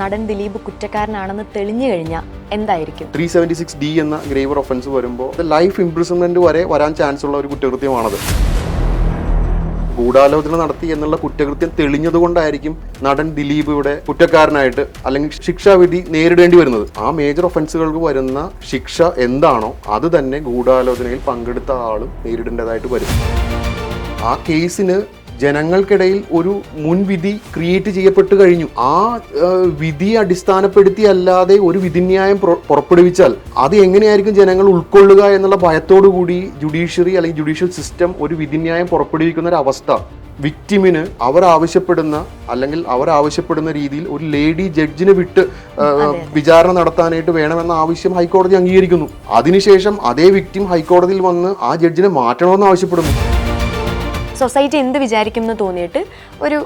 നടൻ ദിലീപ് കുറ്റക്കാരനാണെന്ന് തെളിഞ്ഞു കഴിഞ്ഞാൽ എന്തായിരിക്കും? 376D എന്ന ഗ്രേവർ ഒഫൻസ് വരുമ്പോൾ ലൈഫ് ഇംപ്രിസൺമെന്റ് വരെ വരാൻ ചാൻസ് ഉള്ള ഒരു കുറ്റകൃത്യമാണത്. ഗൂഢാലോചന നടത്തി എന്നുള്ള കുറ്റകൃത്യം തെളിഞ്ഞതുകൊണ്ടായിരിക്കും നടൻ ദിലീപ് ഇവിടെ കുറ്റക്കാരനായിട്ട് അല്ലെങ്കിൽ ശിക്ഷാവിധി നേരിടേണ്ടി വരുന്നത്. ആ മേജർ ഒഫൻസുകൾക്ക് വരുന്ന ശിക്ഷ എന്താണോ അത് തന്നെ ഗൂഢാലോചനയിൽ പങ്കെടുത്ത ആളും നേരിടേണ്ടതായിട്ട് വരും. ആ കേസിന് ജനങ്ങൾക്കിടയിൽ ഒരു മുൻവിധി ക്രിയേറ്റ് ചെയ്യപ്പെട്ടു കഴിഞ്ഞു. ആ വിധിയെ അടിസ്ഥാനപ്പെടുത്തി അല്ലാതെ ഒരു വിധിന്യായം പുറപ്പെടുവിച്ചാൽ അത് എങ്ങനെയായിരിക്കും ജനങ്ങൾ ഉൾക്കൊള്ളുക എന്നുള്ള ഭയത്തോടു കൂടി ജുഡീഷ്യറി അല്ലെങ്കിൽ ജുഡീഷ്യൽ സിസ്റ്റം ഒരു വിധിന്യായം പുറപ്പെടുവിക്കുന്ന ഒരു അവസ്ഥ വിക്ടിമിന് അവർ ആവശ്യപ്പെടുന്ന രീതിയിൽ ഒരു ലേഡി ജഡ്ജിനെ വിട്ട് വിചാരണ നടത്താനായിട്ട് വേണമെന്ന ആവശ്യം ഹൈക്കോടതി അംഗീകരിക്കുന്നു. അതിനുശേഷം അതേ വിക്ടിം ഹൈക്കോടതിയിൽ വന്ന് ആ ജഡ്ജിനെ മാറ്റണമെന്ന് ആവശ്യപ്പെടുന്നു. സൊസൈറ്റി എന്ത് വിചാരിക്കും എന്ന് തോന്നിയിട്ട് ഒരു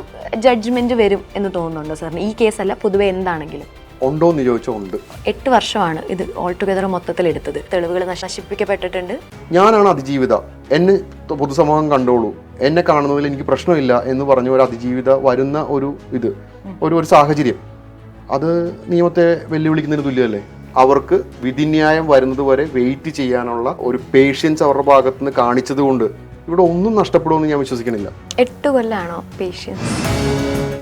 ജഡ്ജ്മെന്റ് വരും എന്ന് തോന്നുന്നുണ്ടോ സാറിന്? ഈ കേസല്ല, പൊതുവെ എന്താണെങ്കിലും ഉണ്ടോ എന്ന് ചോദിച്ചാൽ ഉണ്ട്. 8 വർഷമാണ് ഇത് ഓൾ ടുഗദർ മൊത്തത്തിൽ എടുത്തത്. തെളിവുകൾ നശിപ്പിക്കപ്പെട്ടിട്ടുണ്ട്. ഞാനാണ് അതിജീവിത, എന്നെ പൊതുസമൂഹം കണ്ടോളൂ, എന്നെ കാണുന്നതിൽ എനിക്ക് പ്രശ്നമില്ല എന്ന് പറഞ്ഞ ഒരു അതിജീവിത വരുന്ന ഒരു സാഹചര്യം, അത് നിയമത്തെ വെല്ലുവിളിക്കുന്നതിന് തുല്യമല്ലേ? അവർക്ക് വിധിന്യായം വരുന്നത് വരെ വെയിറ്റ് ചെയ്യാനുള്ള ഒരു പേഷ്യൻസ് അവരുടെ ഭാഗത്ത് നിന്ന് കാണിച്ചത് കൊണ്ട് ഇവിടെ ഒന്നും നഷ്ടപ്പെടുമെന്ന് ഞാൻ വിശ്വസിക്കുന്നില്ല. 8 കൊല്ലാണോ പേഷ്യൻസ്?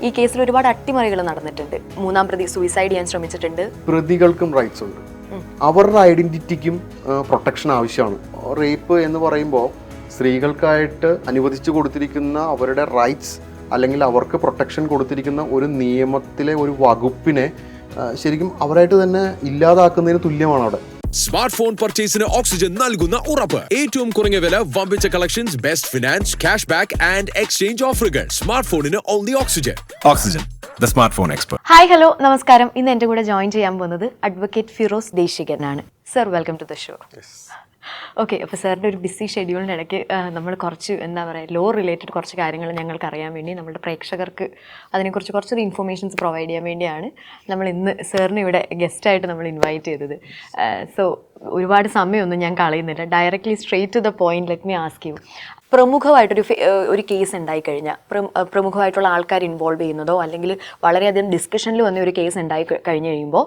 ഈ കേസിൽ ഒരുപാട് അട്ടിമറികൾ നടന്നിട്ടുണ്ട്. 3-ാം പ്രതി സൂയിസൈഡ് ചെയ്യാൻ ശ്രമിച്ചിട്ടുണ്ട്. പ്രതികൾക്കും റൈറ്റ്സ് ഉണ്ട്, അവരുടെ ഐഡന്റിറ്റിക്കും പ്രൊട്ടക്ഷൻ ആവശ്യമാണ്. റേപ്പ് എന്ന് പറയുമ്പോൾ സ്ത്രീകൾക്കായിട്ട് അനുവദിച്ചു കൊടുത്തിരിക്കുന്ന അവരുടെ റൈറ്റ്സ് അല്ലെങ്കിൽ അവർക്ക് പ്രൊട്ടക്ഷൻ കൊടുത്തിരിക്കുന്ന ഒരു നിയമത്തിലെ ഒരു വകുപ്പിനെ ശരിക്കും അവരായിട്ട് തന്നെ ഇല്ലാതാക്കുന്നതിന് തുല്യമാണ് അവിടെ. സ്മാർട്ട് ഫോൺ പർച്ചേസിന് ഓക്സിജൻ നൽകുന്ന ഉറപ്പ്. ഏറ്റവും കുറഞ്ഞ വില, വമ്പിച്ച collections, best finance, cash back and exchange ഓഫറുകൾ. സ്മാർട്ട് ഫോണിന് only oxygen. Oxygen, the smartphone expert. Hi, hello, നമസ്കാരം. ഇന്ന് എൻ്റെ കൂടെ ജോയിൻ ചെയ്യാൻ പോകുന്നത് അഡ്വക്കേറ്റ് ഫിറോസ് ദേശികനാണ്. Sir, welcome to the show. Okay, അപ്പോൾ സാറിൻ്റെ ഒരു ബിസി ഷെഡ്യൂളിൻ്റെ ഇടയ്ക്ക് നമ്മൾ കുറച്ച് ലോ റിലേറ്റഡ് കുറച്ച് കാര്യങ്ങൾ ഞങ്ങൾക്ക് അറിയാൻ വേണ്ടി നമ്മുടെ പ്രേക്ഷകർക്ക് അതിനെക്കുറിച്ച് കുറച്ചൊരു ഇൻഫർമേഷൻസ് പ്രൊവൈഡ് ചെയ്യാൻ വേണ്ടിയാണ് നമ്മൾ ഇന്ന് സാറിനെ ഇവിടെ ഗസ്റ്റായിട്ട് നമ്മൾ ഇൻവൈറ്റ് ചെയ്തത്. സോ ഒരുപാട് സമയമൊന്നും ഞാൻ കളയുന്നില്ല, directly straight to the point. Let me ask you, പ്രമുഖമായിട്ടൊരു കേസ് ഉണ്ടായിക്കഴിഞ്ഞാൽ പ്രമുഖമായിട്ടുള്ള ആൾക്കാർ ഇൻവോൾവ് ചെയ്യുന്നതോ അല്ലെങ്കിൽ വളരെയധികം ഡിസ്കഷനിൽ വന്ന ഒരു കേസ് ഉണ്ടായി കഴിഞ്ഞ് കഴിയുമ്പോൾ,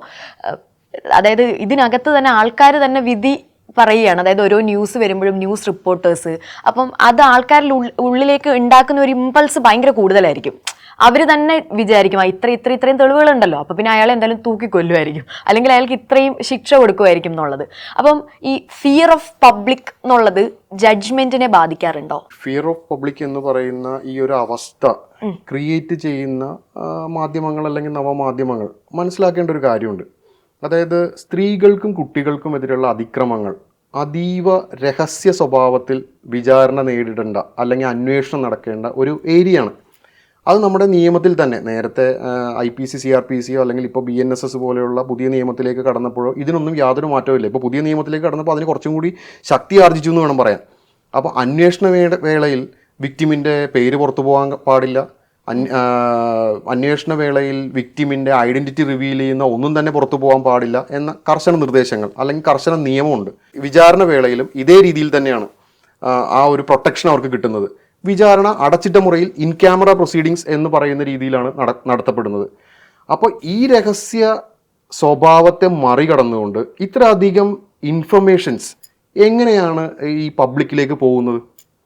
അതായത് ഇതിനകത്ത് തന്നെ ആൾക്കാർ തന്നെ വിധി പറയുകയാണ്. അതായത് ഓരോ ന്യൂസ് വരുമ്പോഴും ന്യൂസ് റിപ്പോർട്ടേഴ്സ്, അപ്പം അത് ആൾക്കാരുടെ ഉള്ളിലേക്ക് ഉണ്ടാക്കുന്ന ഒരു ഇമ്പൾസ് ഭയങ്കര കൂടുതലായിരിക്കും. അവർ തന്നെ വിചാരിക്കും ഇത്രയും തെളിവുകളുണ്ടല്ലോ, അപ്പം പിന്നെ അയാളെ എന്തായാലും തൂക്കിക്കൊല്ലുമായിരിക്കും, അല്ലെങ്കിൽ അയാൾക്ക് ഇത്രയും ശിക്ഷ കൊടുക്കുമായിരിക്കും എന്നുള്ളത്. അപ്പം ഈ ഫിയർ ഓഫ് പബ്ലിക് എന്നുള്ളത് ജഡ്ജ്മെന്റിനെ ബാധിക്കാറുണ്ടോ? ഫിയർ ഓഫ് പബ്ലിക് എന്ന് പറയുന്ന ഈ ഒരു അവസ്ഥ ക്രിയേറ്റ് ചെയ്യുന്ന മാധ്യമങ്ങൾ അല്ലെങ്കിൽ നവമാധ്യമങ്ങൾ മനസ്സിലാക്കേണ്ട ഒരു കാര്യമുണ്ട്. അതായത് സ്ത്രീകൾക്കും കുട്ടികൾക്കും എതിരെയുള്ള അതിക്രമങ്ങൾ അതീവ രഹസ്യ സ്വഭാവത്തിൽ വിചാരണ നേരിടേണ്ട അല്ലെങ്കിൽ അന്വേഷണം നടക്കേണ്ട ഒരു ഏരിയയാണ്. അത് നമ്മുടെ നിയമത്തിൽ തന്നെ നേരത്തെ IPC CRPC അല്ലെങ്കിൽ ഇപ്പോൾ BNSS പോലെയുള്ള പുതിയ നിയമത്തിലേക്ക് കടന്നപ്പോഴോ ഇതിനൊന്നും യാതൊരു മാറ്റവും ഇല്ല. ഇപ്പോൾ പുതിയ നിയമത്തിലേക്ക് കടന്നപ്പോൾ അതിന് കുറച്ചും കൂടി ശക്തി ആർജിച്ചു എന്ന് വേണം പറയാൻ. അപ്പോൾ അന്വേഷണ വേളയിൽ വിക്ടിമിൻ്റെ പേര് പുറത്തു പോകാൻ പാടില്ല, അന്വേഷണ വേളയിൽ വിക്ടിമിൻ്റെ ഐഡൻറ്റിറ്റി റിവീൽ ചെയ്യുന്ന ഒന്നും തന്നെ പുറത്തു പോകാൻ പാടില്ല എന്ന കർശന നിർദ്ദേശങ്ങൾ അല്ലെങ്കിൽ കർശന നിയമമുണ്ട്. വിചാരണ വേളയിലും ഇതേ രീതിയിൽ തന്നെയാണ് ആ ഒരു പ്രൊട്ടക്ഷൻ അവർക്ക് കിട്ടുന്നത്. വിചാരണ അടച്ചിട്ട മുറിയിൽ ഇൻ ക്യാമറ പ്രൊസീഡിങ്സ് എന്ന് പറയുന്ന രീതിയിലാണ് നടത്തപ്പെടുന്നത്. അപ്പോൾ ഈ രഹസ്യ സ്വഭാവത്തെ മറികടന്നുകൊണ്ട് ഇത്രയധികം ഇൻഫർമേഷൻസ് എങ്ങനെയാണ് ഈ പബ്ലിക്കിലേക്ക് പോകുന്നത്?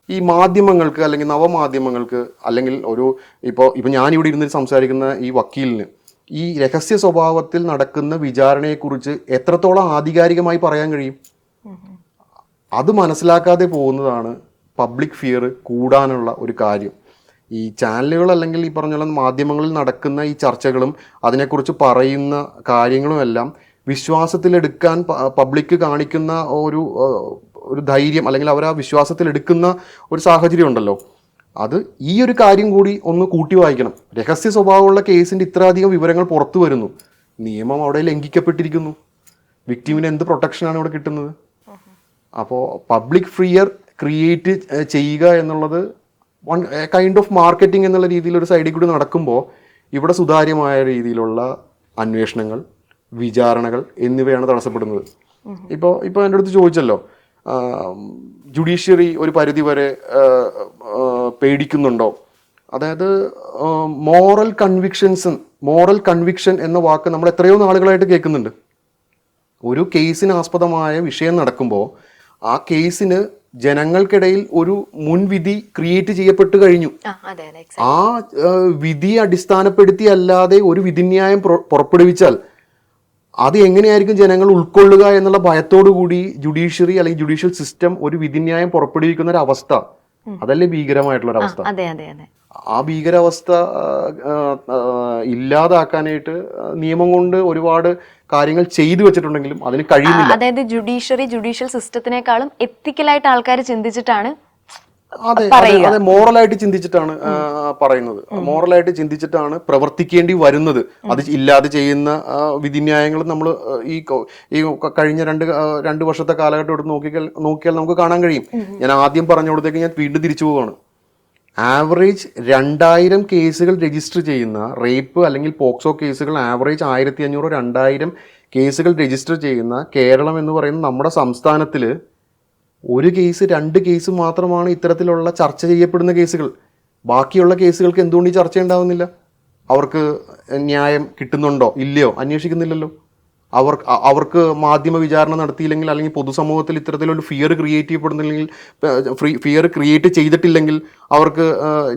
ഈ മാധ്യമങ്ങൾക്ക് അല്ലെങ്കിൽ നവമാധ്യമങ്ങൾക്ക് അല്ലെങ്കിൽ ഇപ്പോൾ ഞാനിവിടെ ഇരുന്ന് സംസാരിക്കുന്ന ഈ വക്കീലിന് ഈ രഹസ്യ സ്വഭാവത്തിൽ നടക്കുന്ന വിചാരണയെക്കുറിച്ച് എത്രത്തോളം ആധികാരികമായി പറയാൻ കഴിയും? അത് മനസ്സിലാക്കാതെ പോകുന്നതാണ് പബ്ലിക് ഫിയർ കൂടാനുള്ള ഒരു കാര്യം. ഈ ചാനലുകൾ അല്ലെങ്കിൽ ഈ പറഞ്ഞ മാധ്യമങ്ങളിൽ നടക്കുന്ന ഈ ചർച്ചകളും അതിനെക്കുറിച്ച് പറയുന്ന കാര്യങ്ങളുമെല്ലാം വിശ്വാസത്തിലെടുക്കാൻ പബ്ലിക് കാണിക്കുന്ന ഒരു ധൈര്യം അല്ലെങ്കിൽ അവർ ആ വിശ്വാസത്തിലെടുക്കുന്ന ഒരു സാഹചര്യം ഉണ്ടല്ലോ, അത് ഈ ഒരു കാര്യം കൂടി ഒന്ന് കൂട്ടി വായിക്കണം. രഹസ്യ സ്വഭാവമുള്ള കേസിൻ്റെ ഇത്രയധികം വിവരങ്ങൾ പുറത്തു വരുന്നു, നിയമം അവിടെ ലംഘിക്കപ്പെട്ടിരിക്കുന്നു, വിക്ടിമിന് എന്ത് പ്രൊട്ടക്ഷനാണ് ഇവിടെ കിട്ടുന്നത്? അപ്പോൾ പബ്ലിക് ഫിയർ ക്രിയേറ്റ് ചെയ്യുക എന്നുള്ളത് കൈൻഡ് ഓഫ് മാർക്കറ്റിംഗ് എന്നുള്ള രീതിയിൽ ഒരു സൈഡിൽ കൂടി നടക്കുമ്പോൾ ഇവിടെ സുതാര്യമായ രീതിയിലുള്ള അന്വേഷണങ്ങൾ, വിചാരണകൾ എന്നിവയാണ് തടസ്സപ്പെടുന്നത്. ഇപ്പോൾ എൻ്റെ അടുത്ത് ചോദിച്ചല്ലോ, ജുഡീഷ്യറി ഒരു പരിധി വരെ പേടിക്കുന്നുണ്ടോ അതായത് മോറൽ കൺവിക്ഷൻ എന്ന വാക്ക് നമ്മൾ എത്രയോ നാളുകളായിട്ട് കേൾക്കുന്നുണ്ട്. ഒരു കേസിന് ആസ്പദമായ വിഷയം നടക്കുമ്പോൾ ആ കേസിന് ജനങ്ങൾക്കിടയിൽ ഒരു മുൻവിധി ക്രിയേറ്റ് ചെയ്യപ്പെട്ട് കഴിഞ്ഞു. ആ വിധിയെ അടിസ്ഥാനപ്പെടുത്തി അല്ലാതെ ഒരു വിധിന്യായം പുറപ്പെടുവിച്ചാൽ അത് എങ്ങനെയായിരിക്കും ജനങ്ങൾ ഉൾക്കൊള്ളുക എന്നുള്ള ഭയത്തോടു കൂടി ജുഡീഷ്യറി അല്ലെങ്കിൽ ജുഡീഷ്യൽ സിസ്റ്റം ഒരു വിധിന്യായം പുറപ്പെടുവിക്കുന്ന ഒരു അവസ്ഥ, അതല്ലേ ഭീകരമായിട്ടുള്ള ഒരു അവസ്ഥ. ആ ഭീകരാവസ്ഥ ഇല്ലാതാക്കാനായിട്ട് നിയമം കൊണ്ട് ഒരുപാട് കാര്യങ്ങൾ ചെയ്തു വെച്ചിട്ടുണ്ടെങ്കിലും അതിന് കഴിയുന്നില്ല. അതായത് ജുഡീഷ്യൽ സിസ്റ്റത്തിനേക്കാളും എത്തിക്കലായിട്ട് ആൾക്കാർ ചിന്തിച്ചിട്ടാണ്, അതെ, മോറലായിട്ട് ചിന്തിച്ചിട്ടാണ് പറയുന്നത്, മോറലായിട്ട് ചിന്തിച്ചിട്ടാണ് പ്രവർത്തിക്കേണ്ടി വരുന്നത്. അത് ഇല്ലാതെ ചെയ്യുന്ന വിധിന്യായങ്ങൾ നമ്മൾ ഈ കഴിഞ്ഞ രണ്ട് വർഷത്തെ കാലഘട്ടം എടുത്ത് നോക്കിയാൽ നമുക്ക് കാണാൻ കഴിയും. ഞാൻ ആദ്യം പറഞ്ഞുകൊടുത്തേക്ക് ഞാൻ വീണ്ടും തിരിച്ചു പോവുകയാണ്. ആവറേജ് 2000 കേസുകൾ രജിസ്റ്റർ ചെയ്യുന്ന റേപ്പ് അല്ലെങ്കിൽ പോക്സോ കേസുകൾ ആവറേജ് 1500-2000 കേസുകൾ രജിസ്റ്റർ ചെയ്യുന്ന കേരളം എന്ന് പറയുന്ന നമ്മുടെ സംസ്ഥാനത്തിൽ 1 കേസ് 2 കേസ് മാത്രമാണ് ഇത്തരത്തിലുള്ള ചർച്ച ചെയ്യപ്പെടുന്ന കേസുകൾ. ബാക്കിയുള്ള കേസുകൾക്ക് എന്തുകൊണ്ട് ഈ ചർച്ച ഉണ്ടാവുന്നില്ല? അവർക്ക് ന്യായം കിട്ടുന്നുണ്ടോ ഇല്ലയോ അന്വേഷിക്കുന്നില്ലല്ലോ. അവർക്ക് മാധ്യമ വിചാരണ നടത്തിയില്ലെങ്കിൽ അല്ലെങ്കിൽ പൊതുസമൂഹത്തിൽ ഇത്തരത്തിലൊരു ഫിയർ ക്രിയേറ്റ് ചെയ്തിട്ടില്ലെങ്കിൽ അവർക്ക്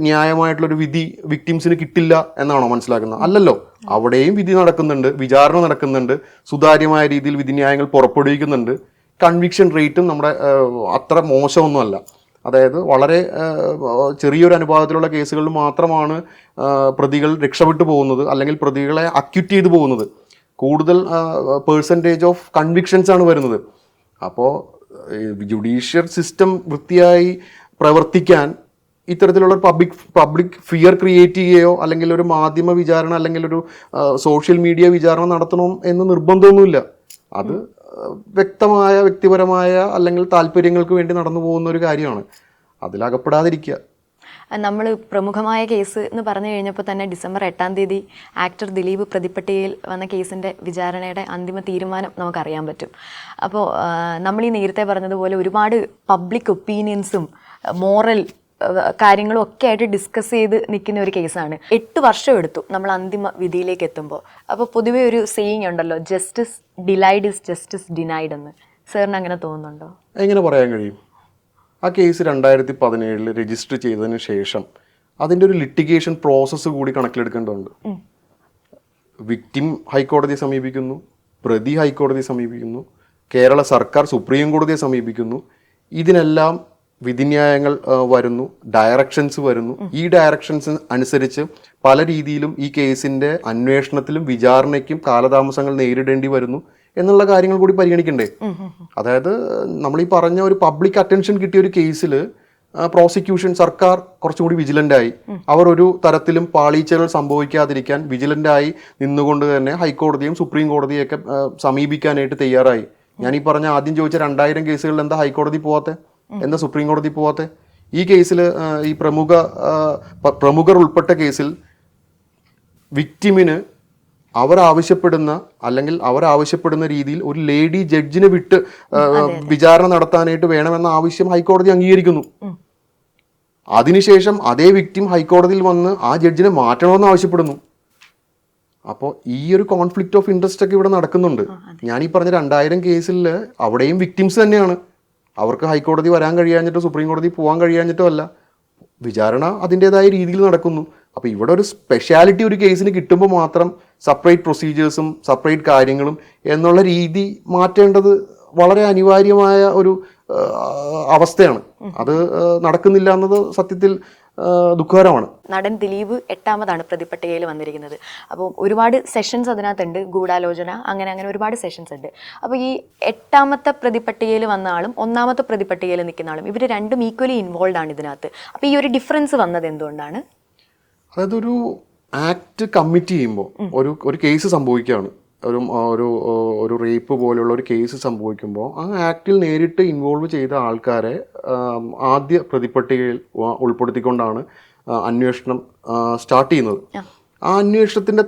ന്യായമായിട്ടുള്ളൊരു വിധി വിക്ടിംസിന് കിട്ടില്ല എന്നാണോ മനസ്സിലാക്കുന്നത്? അല്ലല്ലോ. അവിടെയും വിധി നടക്കുന്നുണ്ട്, വിചാരണ നടക്കുന്നുണ്ട്, സുതാര്യമായ രീതിയിൽ വിധിന്യായങ്ങൾ പുറപ്പെടുവിക്കുന്നുണ്ട്. കൺവിക്ഷൻ റേറ്റും നമ്മുടെ അത്ര മോശമൊന്നുമല്ല. അതായത് വളരെ ചെറിയൊരു അനുപാതത്തിലുള്ള കേസുകളിൽ മാത്രമാണ് പ്രതികൾ രക്ഷപ്പെട്ടു പോകുന്നത് അല്ലെങ്കിൽ പ്രതികളെ അക്യൂറ്റ് ചെയ്തു പോകുന്നത്. കൂടുതൽ പെർസെൻറ്റേജ് ഓഫ് കൺവിക്ഷൻസ് ആണ് വരുന്നത്. അപ്പോൾ ജുഡീഷ്യൽ സിസ്റ്റം വൃത്തിയായി പ്രവർത്തിക്കാൻ ഇത്തരത്തിലുള്ള പബ്ലിക് ഫിയർ ക്രിയേറ്റ് ചെയ്യുകയോ അല്ലെങ്കിൽ ഒരു മാധ്യമ വിചാരണ അല്ലെങ്കിൽ ഒരു സോഷ്യൽ മീഡിയ വിചാരണ നടത്തണം എന്ന് നിർബന്ധമൊന്നുമില്ല. അത് വ്യക്തമായ വ്യക്തിപരമായ അല്ലെങ്കിൽ താല്പര്യങ്ങൾക്ക് വേണ്ടി നടന്നു പോകുന്ന ഒരു കാര്യമാണ്. അതിലകപ്പെടാതിരിക്കുക. നമ്മൾ പ്രമുഖമായ കേസ് എന്ന് പറഞ്ഞു കഴിഞ്ഞപ്പോൾ തന്നെ ഡിസംബർ 8-ാം തീയതി ആക്ടർ ദിലീപ് പ്രതിപ്പട്ടികയിൽ വന്ന കേസിൻ്റെ വിചാരണയുടെ അന്തിമ തീരുമാനം നമുക്കറിയാൻ പറ്റും. അപ്പോൾ നമ്മൾ ഈ നേരത്തെ പറഞ്ഞതുപോലെ ഒരുപാട് പബ്ലിക് ഒപ്പീനിയൻസും മോറൽ കാര്യങ്ങളും ഒക്കെ ആയിട്ട് ഡിസ്കസ് ചെയ്ത് നിൽക്കുന്ന ഒരു കേസാണ്. 8 വർഷം എടുത്തു നമ്മൾ അന്തിമ വിധിയിലേക്ക് എത്തുമ്പോൾ. അപ്പോൾ പൊതുവേ ഒരു സെയിങ് ഉണ്ടല്ലോ, justice delayed is justice denied എന്ന്. സാറിന് അങ്ങനെ തോന്നുന്നുണ്ടോ? എങ്ങനെ പറയാൻ കഴിയും? ആ കേസ് 2017 രജിസ്റ്റർ ചെയ്തതിന് ശേഷം അതിൻ്റെ ഒരു ലിറ്റിഗേഷൻ പ്രോസസ്സ് കൂടി കണക്കിലെടുക്കേണ്ടതുണ്ട്. വിക്ടിം ഹൈക്കോടതിയെ സമീപിക്കുന്നു, പ്രതി ഹൈക്കോടതിയെ സമീപിക്കുന്നു, കേരള സർക്കാർ സുപ്രീം കോടതിയെ സമീപിക്കുന്നു. ഇതിനെല്ലാം വിധിന്യായങ്ങൾ വരുന്നു, ഡയറക്ഷൻസ് വരുന്നു. ഈ ഡയറക്ഷൻസ് അനുസരിച്ച് പല രീതിയിലും ഈ കേസിൻ്റെ അന്വേഷണത്തിലും വിചാരണയ്ക്കും കാലതാമസങ്ങൾ നേരിടേണ്ടി വരുന്നു എന്നുള്ള കാര്യങ്ങൾ കൂടി പരിഗണിക്കണ്ടേ? അതായത് നമ്മൾ ഈ പറഞ്ഞ ഒരു പബ്ലിക് അറ്റൻഷൻ കിട്ടിയ ഒരു കേസിൽ പ്രോസിക്യൂഷൻ സർക്കാർ കുറച്ചും കൂടി വിജിലൻ്റായി. അവർ ഒരു തരത്തിലും പാളീച്ചകൾ സംഭവിക്കാതിരിക്കാൻ വിജിലൻ്റായി നിന്നുകൊണ്ട് തന്നെ ഹൈക്കോടതിയും സുപ്രീം കോടതിയൊക്കെ സമീപിക്കാനായിട്ട് തയ്യാറായി. ഞാൻ ഈ പറഞ്ഞ ആദ്യം ചോദിച്ച 2000 കേസുകളിൽ എന്താ ഹൈക്കോടതി പോവാത്തെ, എന്താ സുപ്രീം കോടതി പോവാത്തെ? ഈ കേസിൽ ഈ പ്രമുഖർ ഉൾപ്പെട്ട കേസിൽ വിക്ടിമിന് അവരാവശ്യപ്പെടുന്ന രീതിയിൽ ഒരു ലേഡി ജഡ്ജിനെ വിട്ട് വിചാരണ നടത്താനായിട്ട് വേണമെന്ന ആവശ്യം ഹൈക്കോടതി അംഗീകരിക്കുന്നു. അതിനുശേഷം അതേ വിക്ടിം ഹൈക്കോടതിയിൽ വന്ന് ആ ജഡ്ജിനെ മാറ്റണമെന്ന് ആവശ്യപ്പെടുന്നു. അപ്പോൾ ഈ ഒരു കോൺഫ്ലിക്റ്റ് ഓഫ് ഇൻട്രസ്റ്റ് ഒക്കെ ഇവിടെ നടക്കുന്നുണ്ട്. ഞാൻ ഈ പറഞ്ഞ 2000 കേസിൽ അവിടെയും വിക്ടിംസ് തന്നെയാണ്. അവർക്ക് ഹൈക്കോടതി വരാൻ കഴിയാഞ്ഞിട്ടോ സുപ്രീം കോടതി പോകാൻ കഴിയാഞ്ഞിട്ടോ അല്ല, വിചാരണ അതിൻ്റെതായ രീതിയിൽ നടക്കുന്നു. അപ്പോൾ ഇവിടെ ഒരു സ്പെഷ്യാലിറ്റി ഒരു കേസിന് കിട്ടുമ്പോൾ മാത്രം സെപ്പറേറ്റ് പ്രൊസീജിയേഴ്സും സെപ്പറേറ്റ് കാര്യങ്ങളും എന്നുള്ള രീതി മാറ്റേണ്ടത് വളരെ അനിവാര്യമായ ഒരു അവസ്ഥയാണ്. അത് നടക്കുന്നില്ല എന്നത് സത്യത്തിൽ ദുഃഖകരമാണ്. നടൻ ദിലീപ് 8ാമതാണ് പ്രതിപ്പട്ടികയിൽ വന്നിരിക്കുന്നത്. അപ്പോൾ ഒരുപാട് സെഷൻസ് അതിനകത്തുണ്ട്, ഗൂഢാലോചന, അങ്ങനെ ഒരുപാട് സെഷൻസ് ഉണ്ട്. അപ്പോൾ ഈ 8ാമത്തെ പ്രതിപ്പട്ടികയിൽ വന്ന ആളും 1ാമത്തെ പ്രതിപ്പട്ടികയിൽ നിൽക്കുന്ന ആളും ഇവർ രണ്ടും ഈക്വലി ഇൻവോൾവ് ആണ് ഇതിനകത്ത്. അപ്പോൾ ഈ ഒരു ഡിഫറൻസ് വന്നത് എന്തുകൊണ്ടാണ്? അതായത് ഒരു ആക്ട് കമ്മിറ്റ് ചെയ്യുമ്പോൾ ഒരു കേസ് സംഭവിക്കുകയാണ്, ഒരു റേപ്പ് പോലെയുള്ള ഒരു കേസ് സംഭവിക്കുമ്പോൾ ആ ആക്ടിൽ നേരിട്ട് ഇൻവോൾവ് ചെയ്ത ആൾക്കാരെ ആദ്യ പ്രതിപ്പട്ടികയിൽ ഉൾപ്പെടുത്തിക്കൊണ്ടാണ് അന്വേഷണം സ്റ്റാർട്ട് ചെയ്യുന്നത്. ആ അന്വേഷണത്തിൻ്റെ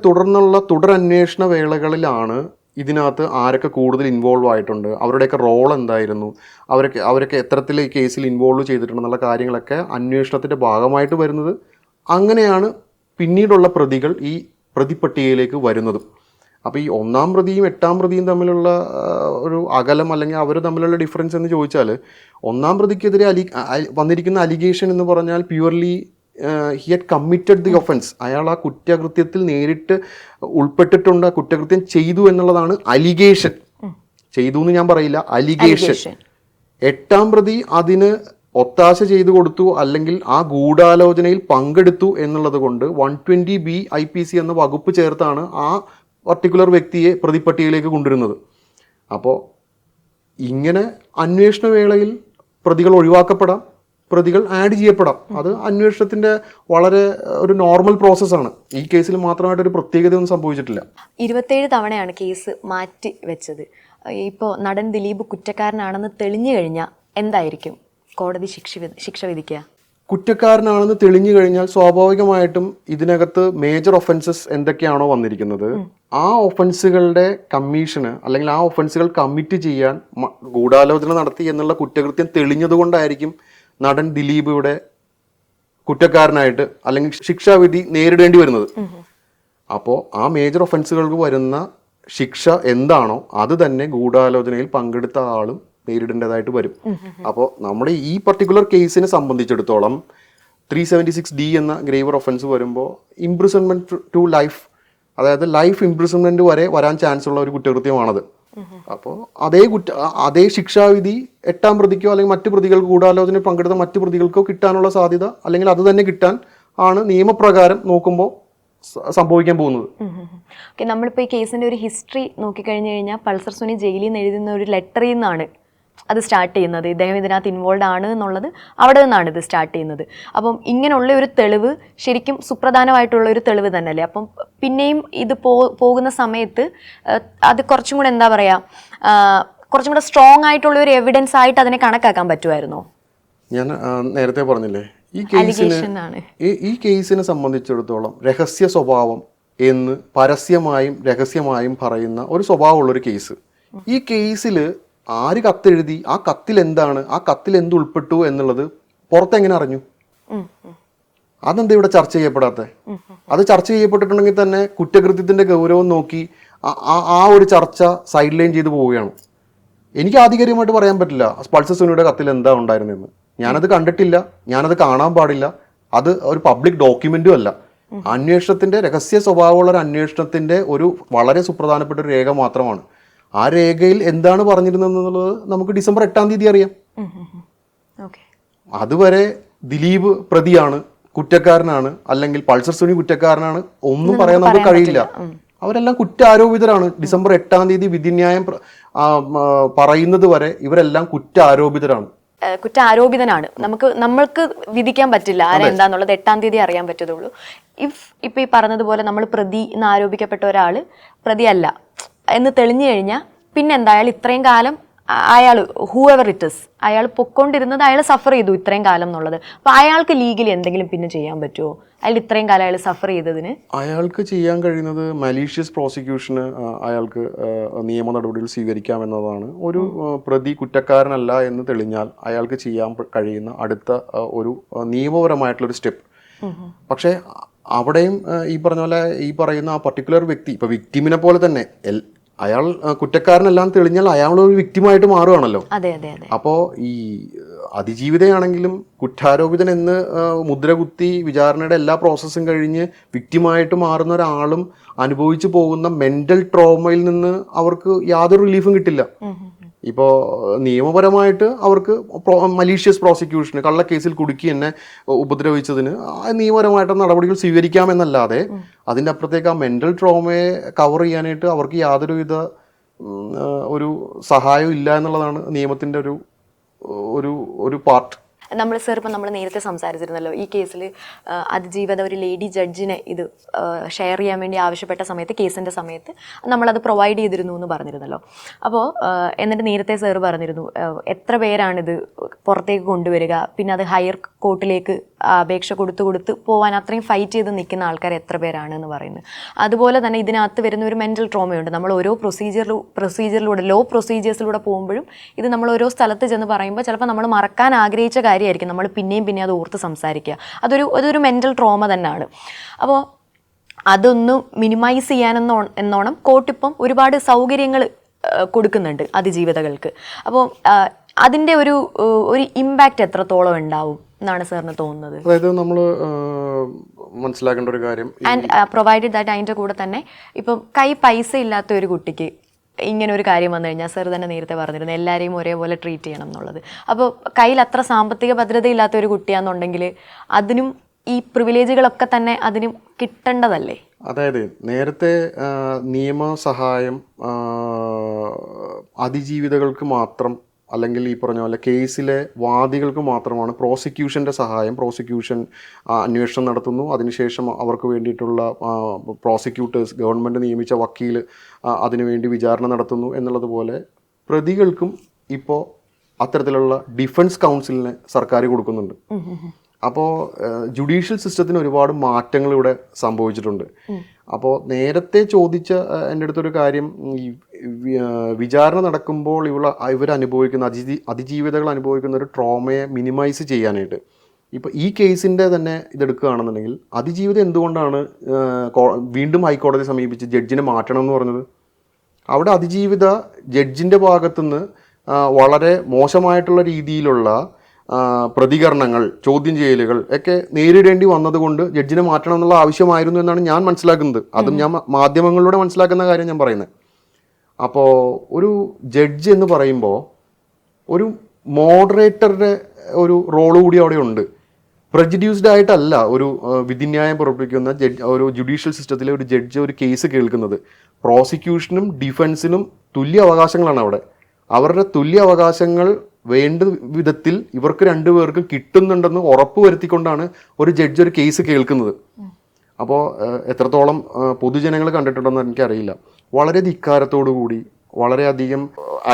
തുടരന്വേഷണ വേളകളിലാണ് ഇതിനകത്ത് ആരൊക്കെ കൂടുതൽ ഇൻവോൾവ് ആയിട്ടുണ്ട്, അവരുടെയൊക്കെ റോൾ എന്തായിരുന്നു, അവരൊക്കെ എത്തരത്തിൽ ഈ കേസിൽ ഇൻവോൾവ് ചെയ്തിട്ടുണ്ടെന്നുള്ള കാര്യങ്ങളൊക്കെ അന്വേഷണത്തിൻ്റെ ഭാഗമായിട്ട് വരുന്നത് അങ്ങനെയാണ് പിന്നീടുള്ള പ്രതികൾ ഈ പ്രതിപ്പട്ടികയിലേക്ക് വരുന്നതും. അപ്പോൾ ഈ 1-ാം പ്രതിയും 8-ാം പ്രതിയും തമ്മിലുള്ള ഒരു അകലം അല്ലെങ്കിൽ അവർ തമ്മിലുള്ള ഡിഫറൻസ് എന്ന് ചോദിച്ചാൽ, 1-ാം പ്രതിക്കെതിരെ വന്നിരിക്കുന്ന അലിഗേഷൻ എന്ന് പറഞ്ഞാൽ purely he had committed the offence. അയാൾ ആ കുറ്റകൃത്യത്തിൽ നേരിട്ട് ഉൾപ്പെട്ടിട്ടുണ്ട്, കുറ്റകൃത്യം ചെയ്തു എന്നുള്ളതാണ് അലിഗേഷൻ. ചെയ്തു എന്ന് ഞാൻ പറയില്ല, അലിഗേഷൻ. 8-ാം പ്രതി അതിന് ഒത്താശ ചെയ്തു കൊടുത്തു അല്ലെങ്കിൽ ആ ഗൂഢാലോചനയിൽ പങ്കെടുത്തു എന്നുള്ളത് കൊണ്ട് 120B IPC എന്ന വകുപ്പ് ചേർത്താണ് ആ പർട്ടിക്കുലർ വ്യക്തിയെ പ്രതിപ്പട്ടികയിലേക്ക് കൊണ്ടുവരുന്നത്. അപ്പോൾ ഇങ്ങനെ അന്വേഷണ വേളയിൽ പ്രതികൾ ഒഴിവാക്കപ്പെടാം, പ്രതികൾ ആഡ് ചെയ്യപ്പെടാം. അത് അന്വേഷണത്തിൻ്റെ വളരെ ഒരു നോർമൽ പ്രോസസ്സാണ്. ഈ കേസിൽ മാത്രമായിട്ടൊരു പ്രത്യേകതയൊന്നും സംഭവിച്ചിട്ടില്ല. 27 തവണയാണ് കേസ് മാറ്റി വെച്ചത്. ഇപ്പോൾ നടൻ ദിലീപ് കുറ്റക്കാരനാണെന്ന് തെളിഞ്ഞു കഴിഞ്ഞാൽ എന്തായിരിക്കും കോടതി ശിക്ഷ വിധിക്കുക? കുറ്റക്കാരനാണെന്ന് തെളിഞ്ഞു കഴിഞ്ഞാൽ സ്വാഭാവികമായിട്ടും ഇതിനകത്ത് മേജർ ഒഫൻസസ് എന്തൊക്കെയാണോ വന്നിരിക്കുന്നത് ആ ഒഫൻസുകളുടെ കമ്മീഷന് അല്ലെങ്കിൽ ആ ഒഫൻസുകൾ കമ്മിറ്റ് ചെയ്യാൻ ഗൂഢാലോചന നടത്തി എന്നുള്ള കുറ്റകൃത്യം തെളിഞ്ഞതുകൊണ്ടായിരിക്കും നടൻ ദിലീപ് ഇവിടെ കുറ്റക്കാരനായിട്ട് അല്ലെങ്കിൽ ശിക്ഷാവിധി നേരിടേണ്ടി വരുന്നത്. അപ്പോൾ ആ മേജർ ഒഫൻസുകൾക്ക് വരുന്ന ശിക്ഷ എന്താണോ അത് തന്നെ ഗൂഢാലോചനയിൽ പങ്കെടുത്ത ആളും നേരിടേണ്ടതായിട്ട് വരും. അപ്പോൾ നമ്മുടെ ഈ പർട്ടിക്കുലർ കേസിനെ സംബന്ധിച്ചിടത്തോളം 376D എന്ന ഗ്രേവർ ഒഫൻസ് വരുമ്പോൾ ഇംപ്രിസൺമെന്റ് ടു ലൈഫ്, അതായത് ലൈഫ് ഇംപ്രിസൺമെന്റ് വരെ വരാൻ ചാൻസ് ഉള്ള ഒരു കുറ്റകൃത്യമാണത്. അപ്പോൾ അതേ ശിക്ഷാവിധി 8-ാം പ്രതിക്കോ അല്ലെങ്കിൽ മറ്റു പ്രതികൾക്ക് ഗൂഢാലോചനയിൽ പങ്കെടുത്ത മറ്റു പ്രതികൾക്കോ കിട്ടാനുള്ള സാധ്യത അല്ലെങ്കിൽ അത് തന്നെ കിട്ടാൻ ആണ് നിയമപ്രകാരം നോക്കുമ്പോൾ സംഭവിക്കാൻ പോകുന്നത്. ഓക്കെ, നമ്മളിപ്പോൾ ഈ കേസിൻ്റെ ഒരു ഹിസ്റ്ററി നോക്കിക്കഴിഞ്ഞു കഴിഞ്ഞാൽ പൾസർ സുനി ജയിലിൽ നിന്ന് എഴുതുന്ന ഒരു ലെറ്ററിൽ നിന്നാണ് അത് സ്റ്റാർട്ട് ചെയ്യുന്നത്. ഇദ്ദേഹം ഇതിനകത്ത് ഇൻവോൾവ് ആണ് എന്നുള്ളത് അവിടെ നിന്നാണ് ഇത് സ്റ്റാർട്ട് ചെയ്യുന്നത്. അപ്പം ഇങ്ങനെയുള്ള ഒരു തെളിവ് ശരിക്കും സുപ്രധാനമായിട്ടുള്ള ഒരു തെളിവ് തന്നെയല്ലേ? അപ്പം പിന്നെയും ഇത് പോകുന്ന സമയത്ത് അത് കുറച്ചും കൂടെ എന്താ പറയുക, കുറച്ചും കൂടെ സ്ട്രോങ് ആയിട്ടുള്ള ഒരു എവിഡൻസ് ആയിട്ട് അതിനെ കണക്കാക്കാൻ പറ്റുമായിരുന്നോ? ഞാൻ നേരത്തെ പറഞ്ഞില്ലേ, ഈ കേസിനെ സംബന്ധിച്ചിടത്തോളം രഹസ്യ സ്വഭാവം എന്ന് പരസ്യമായും രഹസ്യമായും പറയുന്ന ഒരു സ്വഭാവമുള്ളൊരു കേസ്. ഈ കേസിൽ ആര് കത്തെഴുതി, ആ കത്തിൽ എന്താണ്, ആ കത്തിൽ എന്ത് ഉൾപ്പെട്ടു എന്നുള്ളത് പുറത്തെങ്ങനെ അറിഞ്ഞു? അതെന്താ ഇവിടെ ചർച്ച ചെയ്യപ്പെടാത്ത? അത് ചർച്ച ചെയ്യപ്പെട്ടിട്ടുണ്ടെങ്കിൽ തന്നെ കുറ്റകൃത്യത്തിന്റെ ഗൗരവം നോക്കി ആ ഒരു ചർച്ച സൈഡ് ലൈൻ ചെയ്ത് പോവുകയാണ്. എനിക്ക് ആധികാരികമായിട്ട് പറയാൻ പറ്റില്ല പൾസർ സുനിയുടെ കത്തിൽ എന്താ ഉണ്ടായിരുന്നെന്ന്. ഞാനത് കണ്ടിട്ടില്ല, ഞാനത് കാണാൻ പാടില്ല, അത് ഒരു പബ്ലിക് ഡോക്യുമെന്റും അല്ല. അന്വേഷണത്തിന്റെ രഹസ്യ സ്വഭാവമുള്ള ഒരു അന്വേഷണത്തിന്റെ ഒരു വളരെ സുപ്രധാനപ്പെട്ട ഒരു രേഖ മാത്രമാണ്. ആ രേഖയിൽ എന്താണ് പറഞ്ഞിരുന്നതെന്നുള്ളത് നമുക്ക് ഡിസംബർ 8-ാം തീയതി അറിയാം. അതുവരെ ദിലീപ് പ്രതിയാണ്, കുറ്റക്കാരനാണ്, അല്ലെങ്കിൽ പൾസർ സുനി കുറ്റക്കാരനാണ് ഒന്നും പറയാൻ നമുക്ക് കഴിയില്ല. അവരെല്ലാം കുറ്റാരോപിതരാണ്. ഡിസംബർ 8-ാം തീയതി വിധിന്യായം പറയുന്നത് വരെ ഇവരെല്ലാം കുറ്റാരോപിതരാണ്. കുറ്റാരോപിതനാണ്. നമ്മൾക്ക് വിധിക്കാൻ പറ്റില്ല ആരെന്താന്നുള്ളത്. 8-ാം തീയതി അറിയാൻ പറ്റത്തുള്ളൂ. ഇപ്പൊ ഈ പറഞ്ഞതുപോലെ നമ്മൾ പ്രതി എന്ന് ആരോപിക്കപ്പെട്ട ഒരാൾ പ്രതിയല്ല എന്ന് തെളിഞ്ഞു കഴിഞ്ഞാൽ പിന്നെ എന്താ, അയാൾ ഇത്രയും കാലം അയാൾ ഹൂഎവർ ഇറ്റ് ഇസ് അയാൾ പൊക്കോണ്ടിരുന്നത് അയാൾ സഫർ ചെയ്തു ഇത്രയും കാലം എന്നുള്ളത്. അപ്പൊ അയാൾക്ക് ലീഗലി എന്തെങ്കിലും പിന്നെ ചെയ്യാൻ പറ്റുമോ? അയാൾ ഇത്രയും കാലം അയാൾ സഫർ ചെയ്തതിന് അയാൾക്ക് ചെയ്യാൻ കഴിയുന്നത് മലീഷ്യസ് പ്രോസിക്യൂഷന് അയാൾക്ക് നിയമ നടപടികൾ സ്വീകരിക്കാമെന്നതാണ്. ഒരു പ്രതി കുറ്റക്കാരനല്ല എന്ന് തെളിഞ്ഞാൽ അയാൾക്ക് ചെയ്യാൻ കഴിയുന്ന അടുത്ത ഒരു നിയമപരമായിട്ടുള്ളൊരു സ്റ്റെപ്പ്. പക്ഷേ അവിടെയും ഈ പറഞ്ഞ പോലെ ഈ പറയുന്ന ആ പർട്ടിക്കുലർ വ്യക്തി ഇപ്പൊ വിക്ടിമിനെ പോലെ തന്നെ അയാൾ കുറ്റക്കാരനെല്ലാം തെളിഞ്ഞാൽ അയാൾ ഒരു വിക്ടിമായിട്ട് മാറുകയാണല്ലോ. അപ്പോ ഈ അതിജീവിതയാണെങ്കിലും കുറ്റാരോപിതൻ എന്ന് മുദ്രകുത്തി വിചാരണയുടെ എല്ലാ പ്രോസസ്സും കഴിഞ്ഞ് വിക്ടിമായിട്ട് മാറുന്ന ഒരാളും അനുഭവിച്ചു പോകുന്ന മെന്റൽ ട്രോമയിൽ നിന്ന് അവർക്ക് യാതൊരു റിലീഫും കിട്ടില്ല. ഇപ്പോൾ നിയമപരമായിട്ട് അവർക്ക് മലീഷ്യസ് പ്രോസിക്യൂഷന് കള്ളക്കേസിൽ കുടുക്കി എന്നെ ഉപദ്രവിച്ചതിന് നിയമപരമായിട്ടുള്ള നടപടികൾ സ്വീകരിക്കാമെന്നല്ലാതെ അതിൻ്റെ അപ്പുറത്തേക്ക് ആ മെന്റൽ ട്രോമയെ കവർ ചെയ്യാനായിട്ട് അവർക്ക് യാതൊരുവിധ ഒരു സഹായവും ഇല്ല എന്നുള്ളതാണ് നിയമത്തിൻ്റെ ഒരു പാർട്ട്. നമ്മൾ നേരത്തെ സംസാരിച്ചിരുന്നല്ലോ ഈ കേസിൽ അതിജീവിത ഒരു ലേഡി ജഡ്ജിനെ ഇത് ഷെയർ ചെയ്യാൻ വേണ്ടി ആവശ്യപ്പെട്ട സമയത്ത്, കേസിൻ്റെ സമയത്ത് നമ്മളത് പ്രൊവൈഡ് ചെയ്തിരുന്നു എന്ന് പറഞ്ഞിരുന്നല്ലോ. അപ്പോൾ എന്നിട്ട് നേരത്തെ സാർ പറഞ്ഞിരുന്നു എത്ര പേരാണിത് പുറത്തേക്ക് കൊണ്ടുവരിക, പിന്നെ അത് ഹയർ കോർട്ടിലേക്ക് അപേക്ഷ കൊടുത്ത് പോകാൻ അത്രയും ഫൈറ്റ് ചെയ്ത് നിൽക്കുന്ന ആൾക്കാർ എത്ര പേരാണ് എന്ന് പറയുന്നത്. അതുപോലെ തന്നെ ഇതിനകത്ത് വരുന്ന ഒരു മെൻ്റൽ ട്രോമയുണ്ട്. നമ്മൾ ഓരോ പ്രൊസീജിയറിലൂടെ ലോ പ്രൊസീജിയേഴ്സിലൂടെ പോകുമ്പോഴും ഇത് നമ്മൾ ഓരോ സ്ഥലത്ത് ചെന്ന് പറയുമ്പോൾ ചിലപ്പോൾ നമ്മൾ മറക്കാൻ ആഗ്രഹിച്ച കാര്യമായിരിക്കും നമ്മൾ പിന്നെയും അത് ഓർത്ത് സംസാരിക്കുക. അതൊരു മെൻ്റൽ ട്രോമ തന്നെയാണ്. അപ്പോൾ അതൊന്ന് മിനിമൈസ് ചെയ്യാനെന്നോണം കോർട്ടിപ്പം ഒരുപാട് സൗകര്യങ്ങൾ കൊടുക്കുന്നുണ്ട് അതിജീവിതകൾക്ക്. അപ്പോൾ അതിൻ്റെ ഒരു ഇമ്പാക്റ്റ് എത്രത്തോളം ഉണ്ടാവും എന്നാണ് സാറിന് തോന്നുന്നത്? അതായത് നമ്മൾ മനസ്സിലാക്കേണ്ട ഒരു കാര്യം, ആൻഡ് പ്രൊവൈഡഡ് ദാറ്റ് അതിൻ്റെ കൂടെ തന്നെ ഇപ്പം പൈസ ഇല്ലാത്ത ഒരു കുട്ടിക്ക് ഇങ്ങനെ ഒരു കാര്യം വന്നു കഴിഞ്ഞാൽ സാർ തന്നെ നേരത്തെ പറഞ്ഞിരുന്നു എല്ലാവരെയും ഒരേപോലെ ട്രീറ്റ് ചെയ്യണം എന്നുള്ളത്. അപ്പോൾ കയ്യിൽ അത്ര സാമ്പത്തിക ഭദ്രതയില്ലാത്ത ഒരു കുട്ടിയാണെന്നുണ്ടെങ്കിൽ അതിനും ഈ പ്രിവിലേജുകളൊക്കെ തന്നെ അതിനും കിട്ടേണ്ടതല്ലേ? അതായത് നേരത്തെ നിയമസഹായം അതിജീവിതകൾക്ക് മാത്രം, അല്ലെങ്കിൽ ഈ പറഞ്ഞ പോലെ കേസിലെ വാദികൾക്ക് മാത്രമാണ് പ്രോസിക്യൂഷൻ്റെ സഹായം. പ്രോസിക്യൂഷൻ അന്വേഷണം നടത്തുന്നു, അതിനുശേഷം അവർക്ക് വേണ്ടിയിട്ടുള്ള പ്രോസിക്യൂട്ടേഴ്സ്, ഗവൺമെൻറ് നിയമിച്ച വക്കീൽ അതിനുവേണ്ടി വിചാരണ നടത്തുന്നു എന്നുള്ളതുപോലെ പ്രതികൾക്കും ഇപ്പോൾ അത്തരത്തിലുള്ള ഡിഫൻസ് കൗൺസിലിനെ സർക്കാർ കൊടുക്കുന്നുണ്ട്. അപ്പോൾ ജുഡീഷ്യൽ സിസ്റ്റത്തിന് ഒരുപാട് മാറ്റങ്ങൾ ഇവിടെ സംഭവിച്ചിട്ടുണ്ട്. അപ്പോൾ നേരത്തെ ചോദിച്ച എൻ്റെ അടുത്തൊരു കാര്യം, ഈ വിചാരണ നടക്കുമ്പോൾ ഇവർ അനുഭവിക്കുന്ന അതിജീവിതകൾ അനുഭവിക്കുന്ന ഒരു ട്രോമയെ മിനിമൈസ് ചെയ്യാനായിട്ട് ഇപ്പോൾ ഈ കേസിൻ്റെ തന്നെ ഇതെടുക്കുകയാണെന്നുണ്ടെങ്കിൽ അതിജീവിതം എന്തുകൊണ്ടാണ് വീണ്ടും ഹൈക്കോടതി സമീപിച്ച് ജഡ്ജിനെ മാറ്റണം എന്ന് പറഞ്ഞത്? അവിടെ അതിജീവിത ജഡ്ജിൻ്റെ ഭാഗത്തുനിന്ന് വളരെ മോശമായിട്ടുള്ള രീതിയിലുള്ള പ്രതികരണങ്ങൾ, ചോദ്യം ചെയ്യലുകൾ ഒക്കെ നേരിടേണ്ടി വന്നതുകൊണ്ട് ജഡ്ജിനെ മാറ്റണം എന്നുള്ള ആവശ്യമായിരുന്നു എന്നാണ് ഞാൻ മനസ്സിലാക്കുന്നത്. അതും ഞാൻ മാധ്യമങ്ങളിലൂടെ മനസ്സിലാക്കുന്ന കാര്യം ഞാൻ പറയുന്നത്. അപ്പോൾ ഒരു ജഡ്ജ് എന്ന് പറയുമ്പോൾ ഒരു മോഡറേറ്ററുടെ ഒരു റോള് കൂടി അവിടെ ഉണ്ട്. പ്രജുഡ്യൂസ്ഡ് ആയിട്ടല്ല ഒരു വിധിന്യായം പുറപ്പെടുവിക്കുന്ന ഒരു ജുഡീഷ്യൽ സിസ്റ്റത്തിലെ ഒരു ജഡ്ജ് ഒരു കേസ് കേൾക്കുന്നത്. പ്രോസിക്യൂഷനും ഡിഫൻസിനും തുല്യ അവകാശങ്ങളാണ് അവിടെ. അവരുടെ തുല്യ അവകാശങ്ങൾ വേണ്ട വിധത്തിൽ ഇവർക്ക് രണ്ടുപേർക്കും കിട്ടുന്നുണ്ടെന്ന് ഉറപ്പ് വരുത്തിക്കൊണ്ടാണ് ഒരു ജഡ്ജ് ഒരു കേസ് കേൾക്കുന്നത്. അപ്പോൾ എത്രത്തോളം പൊതുജനങ്ങൾ കണ്ടിട്ടുണ്ടെന്ന് എനിക്കറിയില്ല. വളരെ ധിക്കാരത്തോടു കൂടി വളരെയധികം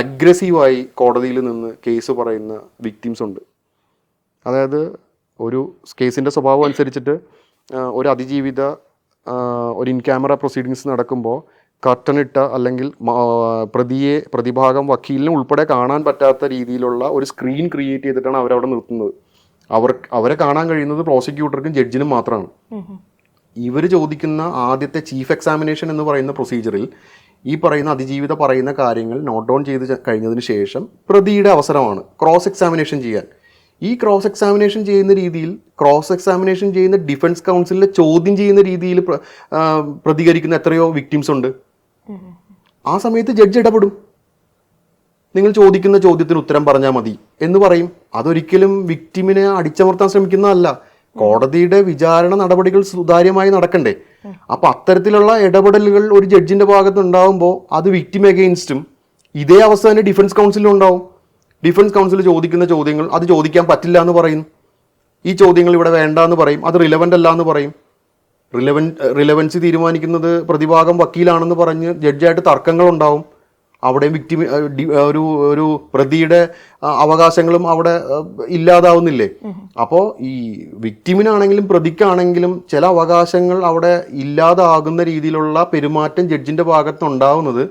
അഗ്രസീവായി കോടതിയിൽ നിന്ന് കേസ് പറയുന്ന വിക്ടിംസ് ഉണ്ട്. അതായത് ഒരു കേസിൻ്റെ സ്വഭാവം അനുസരിച്ചിട്ട് ഒരു അതിജീവിത ഒരു ഇൻ ക്യാമറ പ്രൊസീഡിങ്സ് നടക്കുമ്പോൾ കർട്ടനിട്ട അല്ലെങ്കിൽ പ്രതിഭാഗം വക്കീലിന് ഉൾപ്പെടെ കാണാൻ പറ്റാത്ത രീതിയിലുള്ള ഒരു സ്ക്രീൻ ക്രിയേറ്റ് ചെയ്തിട്ടാണ് അവരവിടെ നിർത്തുന്നത്. അവരെ കാണാൻ കഴിയുന്നത് പ്രോസിക്യൂട്ടർക്കും ജഡ്ജിനും മാത്രമാണ്. ഇവർ ചോദിക്കുന്ന ആദ്യത്തെ ചീഫ് എക്സാമിനേഷൻ എന്ന് പറയുന്ന പ്രൊസീജിയറിൽ ഈ പറയുന്ന അതിജീവിത പറയുന്ന കാര്യങ്ങൾ നോട്ട് ഡൗൺ ചെയ്ത് കഴിഞ്ഞതിന് ശേഷം പ്രതിയുടെ അവസരമാണ് ക്രോസ് എക്സാമിനേഷൻ ചെയ്യാൻ. ഈ ക്രോസ് എക്സാമിനേഷൻ ചെയ്യുന്ന രീതിയിൽ ക്രോസ് എക്സാമിനേഷൻ ചെയ്യുന്ന ഡിഫൻസ് കൗൺസിലിനെ ചോദ്യം ചെയ്യുന്ന രീതിയിൽ പ്രതികരിക്കുന്ന എത്രയോ വിക്ടിംസ് ഉണ്ട്. ആ സമയത്ത് ജഡ്ജ് ഇടപെടും. നിങ്ങൾ ചോദിക്കുന്ന ചോദ്യത്തിന് ഉത്തരം പറഞ്ഞാൽ മതി എന്ന് പറയും. അതൊരിക്കലും വിക്ടിമിനെ അടിച്ചമർത്താൻ ശ്രമിക്കുന്നതല്ല. കോടതിയുടെ വിചാരണ നടപടികൾ സുതാര്യമായി നടക്കണ്ടേ? അപ്പൊ അത്തരത്തിലുള്ള ഇടപെടലുകൾ ഒരു ജഡ്ജിന്റെ ഭാഗത്ത് ഉണ്ടാകുമ്പോൾ അത് വിക്ടിം എഗെയിൻസ്റ്റും ഇതേ അവസ്ഥ തന്നെ ഡിഫൻസ് കൗൺസിലും ഉണ്ടാവും. ഡിഫൻസ് കൗൺസിൽ ചോദിക്കുന്ന ചോദ്യങ്ങൾ അത് ചോദിക്കാൻ പറ്റില്ല എന്ന് പറയും. ഈ ചോദ്യങ്ങൾ ഇവിടെ വേണ്ട എന്ന് പറയും. അത് റിലവൻ്റ് അല്ല എന്ന് പറയും. റിലവൻസി തീരുമാനിക്കുന്നത് പ്രതിഭാഗം വക്കീലാണെന്ന് പറഞ്ഞ് ജഡ്ജായിട്ട് തർക്കങ്ങളുണ്ടാവും. അവിടെ വിക്ടിം ഒരു പ്രതിയുടെ അവകാശങ്ങളും അവിടെ ഇല്ലാതാവുന്നില്ലേ? അപ്പോൾ ഈ വിക്ടിമിനാണെങ്കിലും പ്രതിക്കാണെങ്കിലും ചില അവകാശങ്ങൾ അവിടെ ഇല്ലാതാകുന്ന രീതിയിലുള്ള പെരുമാറ്റം ജഡ്ജിന്റെ ഭാഗത്തുണ്ടാവുന്നത്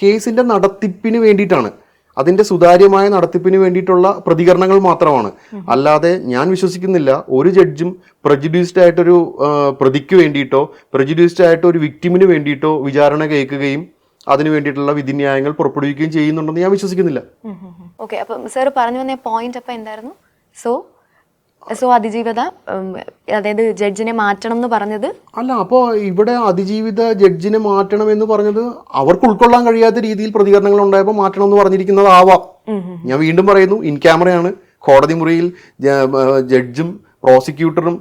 കേസിന്റെ നടത്തിപ്പിന് വേണ്ടിയിട്ടാണ്. അതിന്റെ സുതാര്യമായ നടത്തിപ്പിന് വേണ്ടിയിട്ടുള്ള പ്രതികരണങ്ങൾ മാത്രമാണ്. അല്ലാതെ ഞാൻ വിശ്വസിക്കുന്നില്ല ഒരു ജഡ്ജും പ്രജുഡ്യൂസ്ഡ് ആയിട്ടൊരു പ്രതിക്ക് വേണ്ടിയിട്ടോ പ്രജുഡ്യൂസ്ഡ് ആയിട്ട് ഒരു വിക്ടിമിന് വേണ്ടിയിട്ടോ വിചാരണ കേൾക്കുകയും അതിനു വേണ്ടിയിട്ടുള്ള വിധിന്യായങ്ങൾ പുറപ്പെടുവിക്കുകയും ചെയ്യുന്നുണ്ടെന്ന് ഞാൻ വിശ്വസിക്കുന്നില്ല. ഓക്കെ, അപ്പം സാർ പറഞ്ഞു വന്ന പോയിന്റ് അപ്പം എന്തായിരുന്നു? സോ അതിജീവിത അതായത് ജഡ്ജിനെ മാറ്റണം എന്ന് പറഞ്ഞത് അല്ല. അപ്പോൾ ഇവിടെ അതിജീവിത ജഡ്ജിനെ മാറ്റണം എന്ന് പറഞ്ഞത് അവർക്ക് ഉൾക്കൊള്ളാൻ കഴിയാത്ത രീതിയിൽ പ്രതികരണങ്ങൾ ഉണ്ടായപ്പോൾ മാറ്റണം എന്ന് പറഞ്ഞിരിക്കുന്നതാവാം. ഞാൻ വീണ്ടും പറയുന്നു, ഇൻ ക്യാമറയാണ്. കോടതി മുറിയിൽ ജഡ്ജും പ്രോസിക്യൂട്ടറും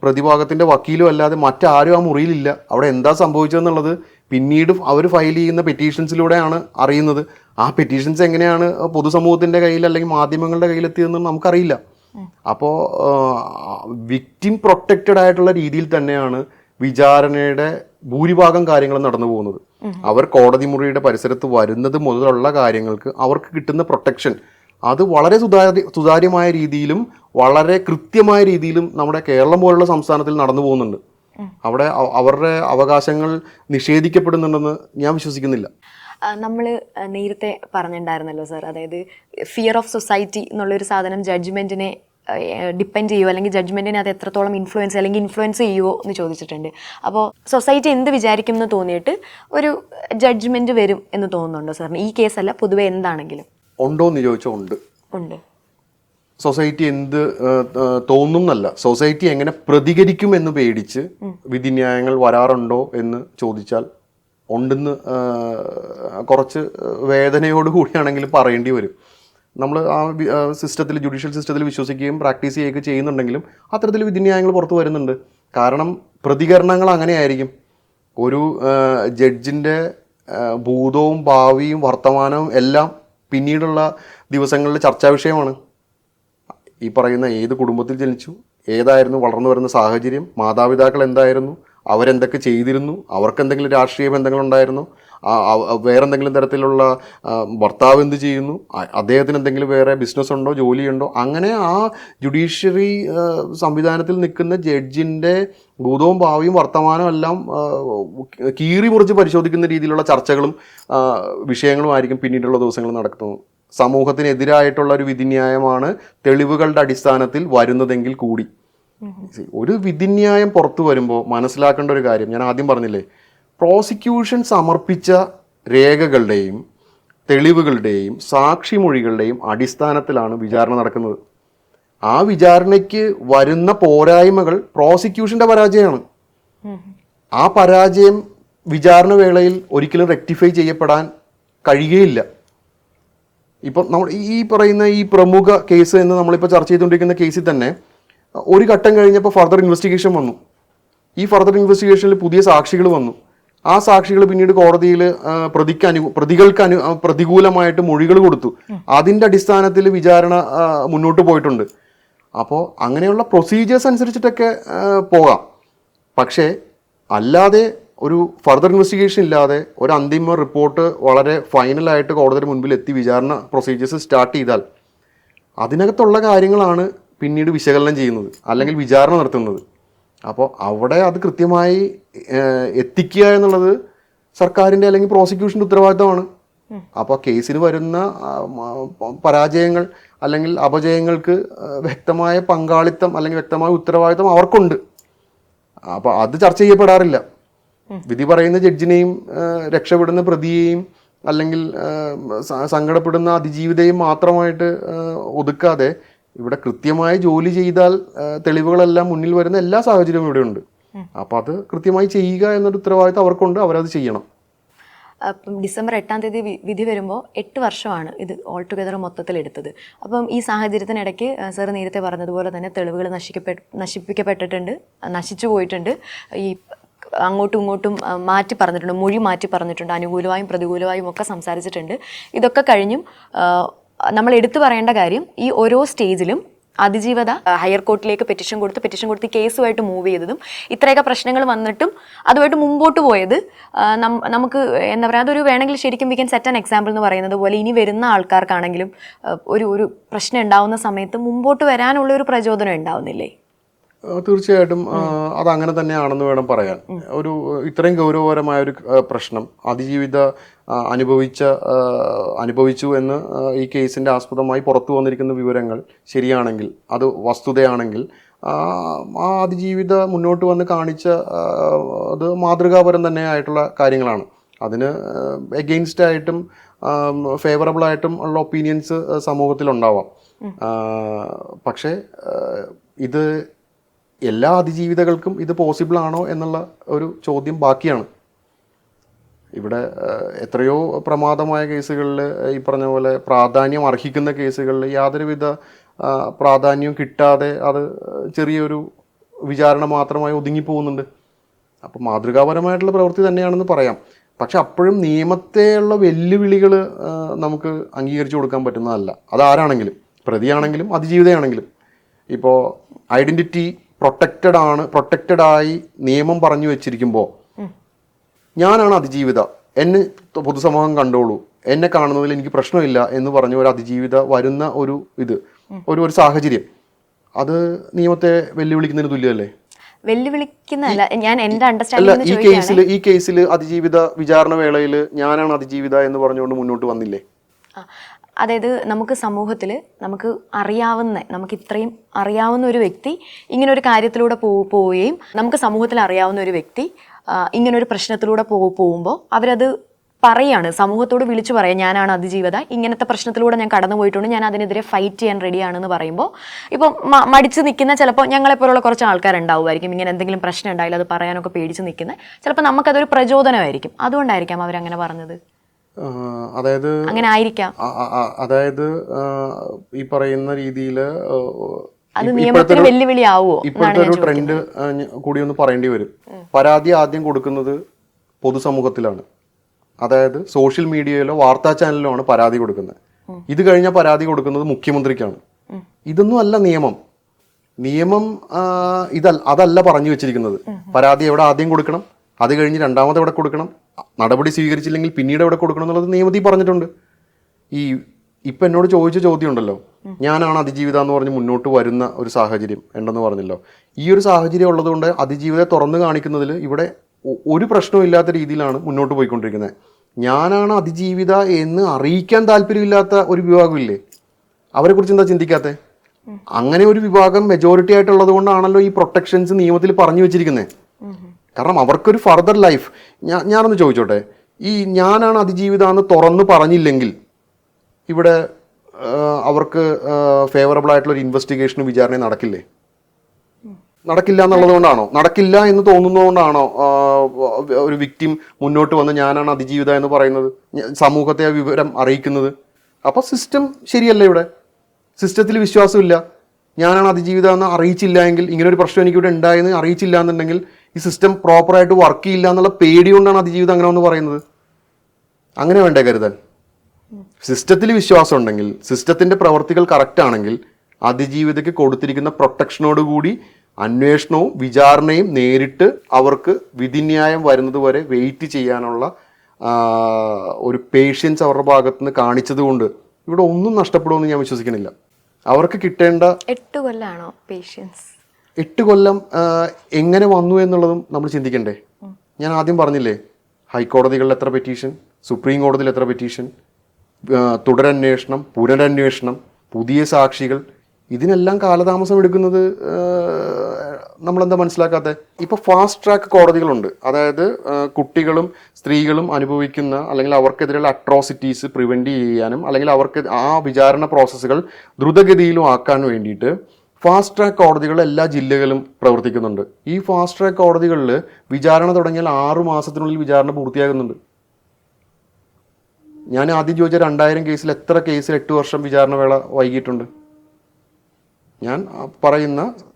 പ്രതിഭാഗത്തിന്റെ വക്കീലും അല്ലാതെ മറ്റാരും ആ മുറിയിലില്ല. അവിടെ എന്താ സംഭവിച്ചതെന്നുള്ളത് പിന്നീട് അവർ ഫയൽ ചെയ്യുന്ന പെറ്റീഷൻസിലൂടെയാണ് അറിയുന്നത്. ആ പെറ്റീഷൻസ് എങ്ങനെയാണ് പൊതുസമൂഹത്തിന്റെ കയ്യിൽ അല്ലെങ്കിൽ മാധ്യമങ്ങളുടെ കയ്യിലെത്തിയതെന്ന് നമുക്കറിയില്ല. അപ്പോൾ വിക്ടിം പ്രൊട്ടക്റ്റഡ് ആയിട്ടുള്ള രീതിയിൽ തന്നെയാണ് വിചാരണയുടെ ഭൂരിഭാഗം കാര്യങ്ങളും നടന്നു പോകുന്നത്. അവർ കോടതി മുറിയുടെ പരിസരത്ത് വരുന്നത് മുതലുള്ള കാര്യങ്ങൾക്ക് അവർക്ക് കിട്ടുന്ന പ്രൊട്ടക്ഷൻ അത് വളരെ സുതാര്യമായ രീതിയിലും വളരെ കൃത്യമായ രീതിയിലും നമ്മുടെ കേരളം പോലുള്ള സംസ്ഥാനത്തിൽ നടന്നു പോകുന്നുണ്ട്. അവിടെ അവരുടെ അവകാശങ്ങൾ നിഷേധിക്കപ്പെടുന്നുണ്ടെന്ന് ഞാൻ വിശ്വസിക്കുന്നില്ല. നമ്മൾ നേരത്തെ പറഞ്ഞിട്ടുണ്ടായിരുന്നല്ലോ സാർ, അതായത് ഫിയർ ഓഫ് സൊസൈറ്റി എന്നുള്ളൊരു സാധനം ജഡ്ജ്മെൻറ്റിനെ ഡിപ്പെൻഡ് ചെയ്യുമോ, അല്ലെങ്കിൽ ജഡ്ജ്മെൻറ്റിനെ അത് എത്രത്തോളം ഇൻഫ്ലുവൻസ് ചെയ്യുമോ എന്ന് ചോദിച്ചിട്ടുണ്ട്. അപ്പോൾ സൊസൈറ്റി എന്ത് വിചാരിക്കും എന്ന് തോന്നിയിട്ട് ഒരു ജഡ്ജ്മെൻറ്റ് വരും എന്ന് തോന്നുന്നുണ്ടോ സാറിന്? ഈ കേസല്ല, പൊതുവെ എന്താണെങ്കിലും. ഉണ്ടോ എന്ന് ചോദിച്ചാൽ ഉണ്ട്. ഉണ്ട്. സൊസൈറ്റി എന്ത് തോന്നും എന്നല്ല, സൊസൈറ്റി എങ്ങനെ പ്രതികരിക്കുമെന്ന് പേടിച്ച് വിധിന്യായങ്ങൾ വരാറുണ്ടോ എന്ന് ചോദിച്ചാൽ ഉണ്ടെന്ന് കുറച്ച് വേദനയോട് കൂടിയാണെങ്കിലും പറയേണ്ടി വരും. നമ്മൾ ആ സിസ്റ്റത്തിൽ, ജുഡീഷ്യൽ സിസ്റ്റത്തിൽ വിശ്വസിക്കുകയും പ്രാക്ടീസ് ചെയ്യുകയൊക്കെ ചെയ്യുന്നുണ്ടെങ്കിലും അത്തരത്തിൽ വിധിന്യായങ്ങൾ പുറത്തു വരുന്നുണ്ട്. കാരണം പ്രതികരണങ്ങൾ അങ്ങനെയായിരിക്കും. ഒരു ജഡ്ജിൻ്റെ ഭൂതവും ഭാവിയും വർത്തമാനവും എല്ലാം പിന്നീടുള്ള ദിവസങ്ങളിൽ ചർച്ചാ വിഷയമാണ്. ഈ പറയുന്ന ഏത് കുടുംബത്തിൽ ജനിച്ചു, ഏതായിരുന്നു വളർന്നു വരുന്ന സാഹചര്യം, മാതാപിതാക്കൾ എന്തായിരുന്നു, അവരെന്തൊക്കെ ചെയ്തിരുന്നു, അവർക്ക് എന്തെങ്കിലും രാഷ്ട്രീയ ബന്ധങ്ങളുണ്ടായിരുന്നു, വേറെന്തെങ്കിലും തരത്തിലുള്ള ഭർത്താവ് എന്ത് ചെയ്യുന്നു, അദ്ദേഹത്തിന് എന്തെങ്കിലും വേറെ ബിസിനസ് ഉണ്ടോ, ജോലിയുണ്ടോ, അങ്ങനെ ആ ജുഡീഷ്യറി സംവിധാനത്തിൽ നിൽക്കുന്ന ജഡ്ജിൻ്റെ ഭൂതവും ഭാവിയും വർത്തമാനവും എല്ലാം കീറി മുറിച്ച് പരിശോധിക്കുന്ന രീതിയിലുള്ള ചർച്ചകളും വിഷയങ്ങളും ആയിരിക്കും പിന്നീടുള്ള ദിവസങ്ങളിൽ നടക്കുന്നത്. സമൂഹത്തിനെതിരായിട്ടുള്ള ഒരു വിധിന്യായമാണ് തെളിവുകളുടെ അടിസ്ഥാനത്തിൽ വരുന്നതെങ്കിൽ കൂടി. ഒരു വിധിന്യായം പുറത്തു വരുമ്പോൾ മനസ്സിലാക്കേണ്ട ഒരു കാര്യം ഞാൻ ആദ്യം പറഞ്ഞില്ലേ, പ്രോസിക്യൂഷൻ സമർപ്പിച്ച രേഖകളുടെയും തെളിവുകളുടെയും സാക്ഷിമൊഴികളുടെയും അടിസ്ഥാനത്തിലാണ് വിചാരണ നടക്കുന്നത്. ആ വിചാരണയ്ക്ക് വരുന്ന പോരായ്മകൾ പ്രോസിക്യൂഷൻ്റെ പരാജയമാണ്. ആ പരാജയം വിചാരണ വേളയിൽ ഒരിക്കലും റെക്ടിഫൈ ചെയ്യപ്പെടാൻ കഴിയുകയില്ല. ഇപ്പം നമ്മൾ ഈ പറയുന്ന ഈ പ്രമുഖ കേസ് എന്ന് നമ്മളിപ്പോൾ ചർച്ച ചെയ്തുകൊണ്ടിരിക്കുന്ന കേസിൽ തന്നെ ഒരു ഘട്ടം കഴിഞ്ഞപ്പോൾ ഫർദർ ഇൻവെസ്റ്റിഗേഷൻ വന്നു. ഈ ഫർദർ ഇൻവെസ്റ്റിഗേഷനിൽ പുതിയ സാക്ഷികൾ വന്നു. ആ സാക്ഷികൾ പിന്നീട് കോടതിയിൽ പ്രതികൾക്ക് പ്രതികൂലമായിട്ട് മൊഴികൾ കൊടുത്തു. അതിൻ്റെ അടിസ്ഥാനത്തിൽ വിചാരണ മുന്നോട്ട് പോയിട്ടുണ്ട്. അപ്പോൾ അങ്ങനെയുള്ള പ്രൊസീജിയേഴ്സ് അനുസരിച്ചിട്ടൊക്കെ പോകാം. പക്ഷേ അല്ലാതെ ഒരു ഫർദർ ഇൻവെസ്റ്റിഗേഷൻ ഇല്ലാതെ ഒരു അന്തിമ റിപ്പോർട്ട് വളരെ ഫൈനലായിട്ട് കോടതിയുടെ മുൻപിൽ എത്തി വിചാരണ പ്രൊസീജിയേഴ്സ് സ്റ്റാർട്ട് ചെയ്താൽ അതിനകത്തുള്ള കാര്യങ്ങളാണ് പിന്നീട് വിശകലനം ചെയ്യുന്നത് അല്ലെങ്കിൽ വിചാരണ നടത്തുന്നത്. അപ്പോൾ അവിടെ അത് കൃത്യമായി എത്തിക്കുക എന്നുള്ളത് സർക്കാരിൻ്റെ അല്ലെങ്കിൽ പ്രോസിക്യൂഷൻ്റെ ഉത്തരവാദിത്തമാണ്. അപ്പോൾ കേസിന് വരുന്ന പരാജയങ്ങൾ അല്ലെങ്കിൽ അപജയങ്ങൾക്ക് വ്യക്തമായ പങ്കാളിത്തം അല്ലെങ്കിൽ വ്യക്തമായ ഉത്തരവാദിത്തം അവർക്കുണ്ട്. അപ്പോൾ അത് ചർച്ച ചെയ്യപ്പെടാറില്ല. വിധി പറയുന്ന ജഡ്ജിനെയും രക്ഷപ്പെടുന്ന പ്രതിയെയും അല്ലെങ്കിൽ സങ്കടപ്പെടുന്ന അതിജീവിതയും മാത്രമായിട്ട് ഒതുക്കാതെ ഇവിടെ കൃത്യമായി ജോലി ചെയ്താൽ തെളിവുകളെല്ലാം മുന്നിൽ വരുന്ന എല്ലാ സാഹചര്യവും ഇവിടെ ഉണ്ട്. അപ്പോൾ അത് കൃത്യമായി ചെയ്യുക എന്നൊരു ഉത്തരവാദിത്തം അവർക്കുണ്ട്. അവരത് ചെയ്യണം. അപ്പം ഡിസംബർ 8-ാം തീയതി വിധി വരുമ്പോൾ 8 വർഷമാണ് ഇത് ഓൾ ടുഗദർ മൊത്തത്തിലെടുത്തത്. അപ്പം ഈ സാഹചര്യത്തിനിടയ്ക്ക് സാർ നേരത്തെ പറഞ്ഞതുപോലെ തന്നെ തെളിവുകൾ നശിപ്പിക്കപ്പെട്ടിട്ടുണ്ട്, നശിച്ചു പോയിട്ടുണ്ട്. ഈ അങ്ങോട്ടും ഇങ്ങോട്ടും മാറ്റി പറഞ്ഞിട്ടുണ്ട്, മൊഴി മാറ്റി പറഞ്ഞിട്ടുണ്ട്, അനുകൂലമായും പ്രതികൂലമായും ഒക്കെ സംസാരിച്ചിട്ടുണ്ട്. ഇതൊക്കെ കഴിഞ്ഞും നമ്മൾ എടുത്തു പറയേണ്ട കാര്യം, ഈ ഓരോ സ്റ്റേജിലും അതിജീവത ഹയർ കോർട്ടിലേക്ക് പെറ്റിഷൻ കൊടുത്ത് കേസുമായിട്ട് മൂവ് ചെയ്തതും ഇത്രയൊക്കെ പ്രശ്നങ്ങൾ വന്നിട്ടും അതുമായിട്ട് മുമ്പോട്ട് പോയത് നമുക്ക് എന്താ പറയുക, അതൊരു വേണമെങ്കിൽ ശരിക്കും we can set an example എന്ന് പറയുന്നത് പോലെ ഇനി വരുന്ന ആൾക്കാർക്കാണെങ്കിലും ഒരു പ്രശ്നം ഉണ്ടാവുന്ന സമയത്ത് മുമ്പോട്ട് വരാനുള്ള ഒരു പ്രചോദനം ഉണ്ടാവുന്നില്ലേ? തീർച്ചയായിട്ടും അതങ്ങനെ തന്നെയാണെന്ന് വേണം പറയാൻ. ഒരു ഇത്രയും ഗൗരവപരമായ ഒരു പ്രശ്നം അതിജീവിത അനുഭവിച്ചു എന്ന് ഈ കേസിൻ്റെ ആസ്പദമായി പുറത്തു വന്നിരിക്കുന്ന വിവരങ്ങൾ ശരിയാണെങ്കിൽ, അത് വസ്തുതയാണെങ്കിൽ, ആ അതിജീവിത മുന്നോട്ട് വന്ന് കാണിച്ച അത് മാതൃകാപരം തന്നെ ആയിട്ടുള്ള കാര്യങ്ങളാണ്. അതിന് എഗെയിൻസ്റ്റ് ആയിട്ടും ഫേവറബിളായിട്ടും ഉള്ള ഒപ്പീനിയൻസ് സമൂഹത്തിലുണ്ടാവാം. പക്ഷേ ഇത് എല്ലാ അതിജീവിതകൾക്കും ഇത് പോസിബിൾ ആണോ എന്നുള്ള ഒരു ചോദ്യം ബാക്കിയാണ്. ഇവിടെ എത്രയോ പ്രമാദമായ കേസുകളിൽ ഈ പറഞ്ഞ പോലെ പ്രാധാന്യം അർഹിക്കുന്ന കേസുകളിൽ യാതൊരുവിധ പ്രാധാന്യവും കിട്ടാതെ അത് ചെറിയൊരു വിചാരണ മാത്രമായി ഒതുങ്ങിപ്പോകുന്നുണ്ട്. അപ്പോൾ മാതൃകാപരമായിട്ടുള്ള പ്രവൃത്തി തന്നെയാണെന്ന് പറയാം. പക്ഷെ അപ്പോഴും നിയമത്തെയുള്ള വെല്ലുവിളികൾ നമുക്ക് അംഗീകരിച്ചു കൊടുക്കാൻ പറ്റുന്നതല്ല. അതാരാണെങ്കിലും, പ്രതിയാണെങ്കിലും അതിജീവിതയാണെങ്കിലും. ഇപ്പോൾ ഐഡൻറ്റിറ്റി പ്രൊട്ടക്റ്റഡായി നിയമം പറഞ്ഞു വെച്ചിരിക്കുമ്പോൾ ഞാനാണ് അതിജീവിത, എന്നെ പൊതുസമൂഹം കണ്ടോളൂ എന്നെ കാണുന്നതിൽ എനിക്ക് പ്രശ്നമില്ല എന്ന് പറഞ്ഞ ഒരു അതിജീവിത വരുന്ന ഒരു സാഹചര്യം, അത് നിയമത്തെ വെല്ലുവിളിക്കുന്നതിന് തുല്യമല്ലേ? വെല്ലുവിളിക്കുന്നതല്ല, ഞാൻ എന്റെ അല്ല, അണ്ടർസ്റ്റാൻഡിംഗ് ഈ കേസിൽ അതിജീവിത വിചാരണ വേളയിൽ ഞാനാണ് അതിജീവിത എന്ന് പറഞ്ഞുകൊണ്ട് മുന്നോട്ട് വന്നില്ലേ? അതായത് നമുക്ക് സമൂഹത്തിൽ നമുക്ക് ഇത്രയും അറിയാവുന്ന ഒരു വ്യക്തി ഇങ്ങനെ ഒരു കാര്യത്തിലൂടെ പോവുകയും നമുക്ക് സമൂഹത്തിൽ അറിയാവുന്ന ഒരു വ്യക്തി ഇങ്ങനെ ഒരു പ്രശ്നത്തിലൂടെ പോകുമ്പോൾ അവരത് പറയാണ്, സമൂഹത്തോട് വിളിച്ചു പറയാം, ഞാനാണ് അതിജീവിത, ഇങ്ങനത്തെ പ്രശ്നത്തിലൂടെ ഞാൻ കടന്നു പോയിട്ടുണ്ട്, ഞാൻ അതിനെതിരെ ഫൈറ്റ് ചെയ്യാൻ റെഡിയാണെന്ന് പറയുമ്പോൾ ഇപ്പം മടിച്ച് നിൽക്കുന്ന ചിലപ്പോൾ ഞങ്ങളെപ്പോലുള്ള കുറച്ച് ആൾക്കാരുണ്ടാവുമായിരിക്കും, ഇങ്ങനെ എന്തെങ്കിലും പ്രശ്നം ഉണ്ടായില്ല അത് പറയാനൊക്കെ പേടിച്ച് നിൽക്കുന്നത്, ചിലപ്പോൾ നമുക്കതൊരു പ്രചോദനമായിരിക്കും, അതുകൊണ്ടായിരിക്കാം അവരങ്ങനെ പറഞ്ഞത്. അതായത് അങ്ങനെ ആയിരിക്കാം. അതായത് ഈ പറയുന്ന രീതിയിൽ അത് നിയമത്തിന് വെല്ലുവിളിയാവോ? ഇപ്പോഴത്തെ ഒരു ട്രെൻഡ് കൂടി ഒന്ന് പറയേണ്ടി വരും. പരാതി ആദ്യം കൊടുക്കുന്നത് പൊതുസമൂഹത്തിലാണ്, അതായത് സോഷ്യൽ മീഡിയയിലോ വാർത്താ ചാനലിലോ ആണ് പരാതി കൊടുക്കുന്നത്. ഇത് കഴിഞ്ഞ പരാതി കൊടുക്കുന്നത് മുഖ്യമന്ത്രിക്കാണ്. ഇതൊന്നും അല്ല നിയമം. അതല്ല പറഞ്ഞു വെച്ചിരിക്കുന്നത്. പരാതി എവിടെ ആദ്യം കൊടുക്കണം, അത് കഴിഞ്ഞ് രണ്ടാമത് എവിടെ കൊടുക്കണം, നടപടി സ്വീകരിച്ചില്ലെങ്കിൽ പിന്നീട് എവിടെ കൊടുക്കണം എന്നുള്ളത് നിയമത്തിൽ പറഞ്ഞിട്ടുണ്ട്. ഇപ്പം എന്നോട് ചോദിച്ച ചോദ്യം ഉണ്ടല്ലോ, ഞാനാണ് അതിജീവിത എന്ന് പറഞ്ഞ് മുന്നോട്ട് വരുന്ന ഒരു സാഹചര്യം ഉണ്ടെന്ന് പറഞ്ഞല്ലോ. ഈ ഒരു സാഹചര്യം ഉള്ളതുകൊണ്ട് അതിജീവിതയെ തുറന്നു കാണിക്കുന്നതിൽ ഇവിടെ ഒരു പ്രശ്നവും ഇല്ലാത്ത രീതിയിലാണ് മുന്നോട്ട് പോയിക്കൊണ്ടിരിക്കുന്നത്. ഞാനാണ് അതിജീവിത എന്ന് അറിയിക്കാൻ താല്പര്യമില്ലാത്ത ഒരു വിഭാഗമില്ലേ, അവരെക്കുറിച്ച് എന്താ ചിന്തിക്കാത്തത്? അങ്ങനെ ഒരു വിഭാഗം മെജോറിറ്റി ആയിട്ടുള്ളത് കൊണ്ടാണല്ലോ ഈ പ്രൊട്ടക്ഷൻസ് നിയമത്തിൽ പറഞ്ഞു വെച്ചിരിക്കുന്നത്. കാരണം അവർക്കൊരു ഫർദർ ലൈഫ്. ഞാനൊന്ന് ചോദിച്ചോട്ടെ, ഈ ഞാനാണ് അതിജീവിത എന്ന് തുറന്ന് പറഞ്ഞില്ലെങ്കിൽ ഇവിടെ അവർക്ക് ഫേവറബിൾ ആയിട്ടുള്ള ഒരു ഇൻവെസ്റ്റിഗേഷനും വിചാരണയും നടക്കില്ലേ? നടക്കില്ല എന്നുള്ളത് കൊണ്ടാണോ, നടക്കില്ല എന്ന് തോന്നുന്നതുകൊണ്ടാണോ ഒരു വിക്ടിം മുന്നോട്ട് വന്ന് ഞാനാണ് അതിജീവിത എന്ന് പറയുന്നത്, സമൂഹത്തെ ആ വിവരം അറിയിക്കുന്നത്? അപ്പോൾ സിസ്റ്റം ശരിയല്ല. ഇവിടെ സിസ്റ്റത്തിൽ വിശ്വാസമില്ല. ഞാനാണ് അതിജീവിത എന്ന് അറിയിച്ചില്ല എങ്കിൽ, ഇങ്ങനെ ഒരു പ്രശ്നം എനിക്കിവിടെ ഉണ്ടായെന്ന് അറിയിച്ചില്ല എന്നുണ്ടെങ്കിൽ ഈ സിസ്റ്റം പ്രോപ്പറായിട്ട് വർക്ക് ചെയ്യില്ല എന്നുള്ള പേടി കൊണ്ടാണ് അതിജീവിതം അങ്ങനെ ഒന്ന് പറയുന്നത്. അങ്ങനെ വേണ്ടേ കരുതാൻ? സിസ്റ്റത്തിൽ വിശ്വാസം ഉണ്ടെങ്കിൽ, സിസ്റ്റത്തിൻ്റെ പ്രവർത്തികൾ കറക്റ്റ് ആണെങ്കിൽ അതിജീവിതയ്ക്ക് കൊടുത്തിരിക്കുന്ന പ്രൊട്ടക്ഷനോടുകൂടി അന്വേഷണവും വിചാരണയും നേരിട്ട് അവർക്ക് വിധിന്യായം വരുന്നത് വരെ വെയിറ്റ് ചെയ്യാനുള്ള ഒരു പേഷ്യൻസ് അവരുടെ ഭാഗത്ത് നിന്ന് കാണിച്ചത് കൊണ്ട് ഇവിടെ ഒന്നും നഷ്ടപ്പെടുമെന്ന് ഞാൻ വിശ്വസിക്കുന്നില്ല. അവർക്ക് കിട്ടേണ്ട 8 കൊല്ലമാണോ പേഷ്യൻസ്? 8 കൊല്ലം എങ്ങനെ വന്നു എന്നുള്ളതും നമ്മൾ ചിന്തിക്കണ്ടേ? ഞാൻ ആദ്യം പറഞ്ഞില്ലേ, ഹൈക്കോടതികളിൽ എത്ര പെറ്റീഷൻ, സുപ്രീം കോടതിയിൽ എത്ര പെറ്റീഷൻ, തുടരന്വേഷണം, പുനരന്വേഷണം, പുതിയ സാക്ഷികൾ, ഇതിനെല്ലാം കാലതാമസം എടുക്കുന്നത് നമ്മളെന്താ മനസ്സിലാക്കാത്തത്? ഇപ്പോൾ ഫാസ്റ്റ് ട്രാക്ക് കോടതികളുണ്ട്. അതായത് കുട്ടികളും സ്ത്രീകളും അനുഭവിക്കുന്ന അല്ലെങ്കിൽ അവർക്കെതിരെയുള്ള അട്രോസിറ്റീസ് പ്രിവെൻറ്റ് ചെയ്യാനും അല്ലെങ്കിൽ അവർക്ക് ആ വിചാരണ പ്രോസസ്സുകൾ ദ്രുതഗതിയിലും ആക്കാൻ വേണ്ടിയിട്ട് ഫാസ്റ്റ് ട്രാക്ക് കോടതികൾ എല്ലാ ജില്ലകളിലും പ്രവർത്തിക്കുന്നുണ്ട്. ഈ ഫാസ്റ്റ് ട്രാക്ക് കോടതികളിൽ വിചാരണ തുടങ്ങിയാൽ 6 മാസത്തിനുള്ളിൽ വിചാരണ പൂർത്തിയാകുന്നുണ്ട്. ഞാൻ ആദ്യം ചോദിച്ച 2000 കേസിൽ എത്ര കേസിൽ 8 വർഷം വിചാരണ വേള വൈകിട്ടുണ്ട്?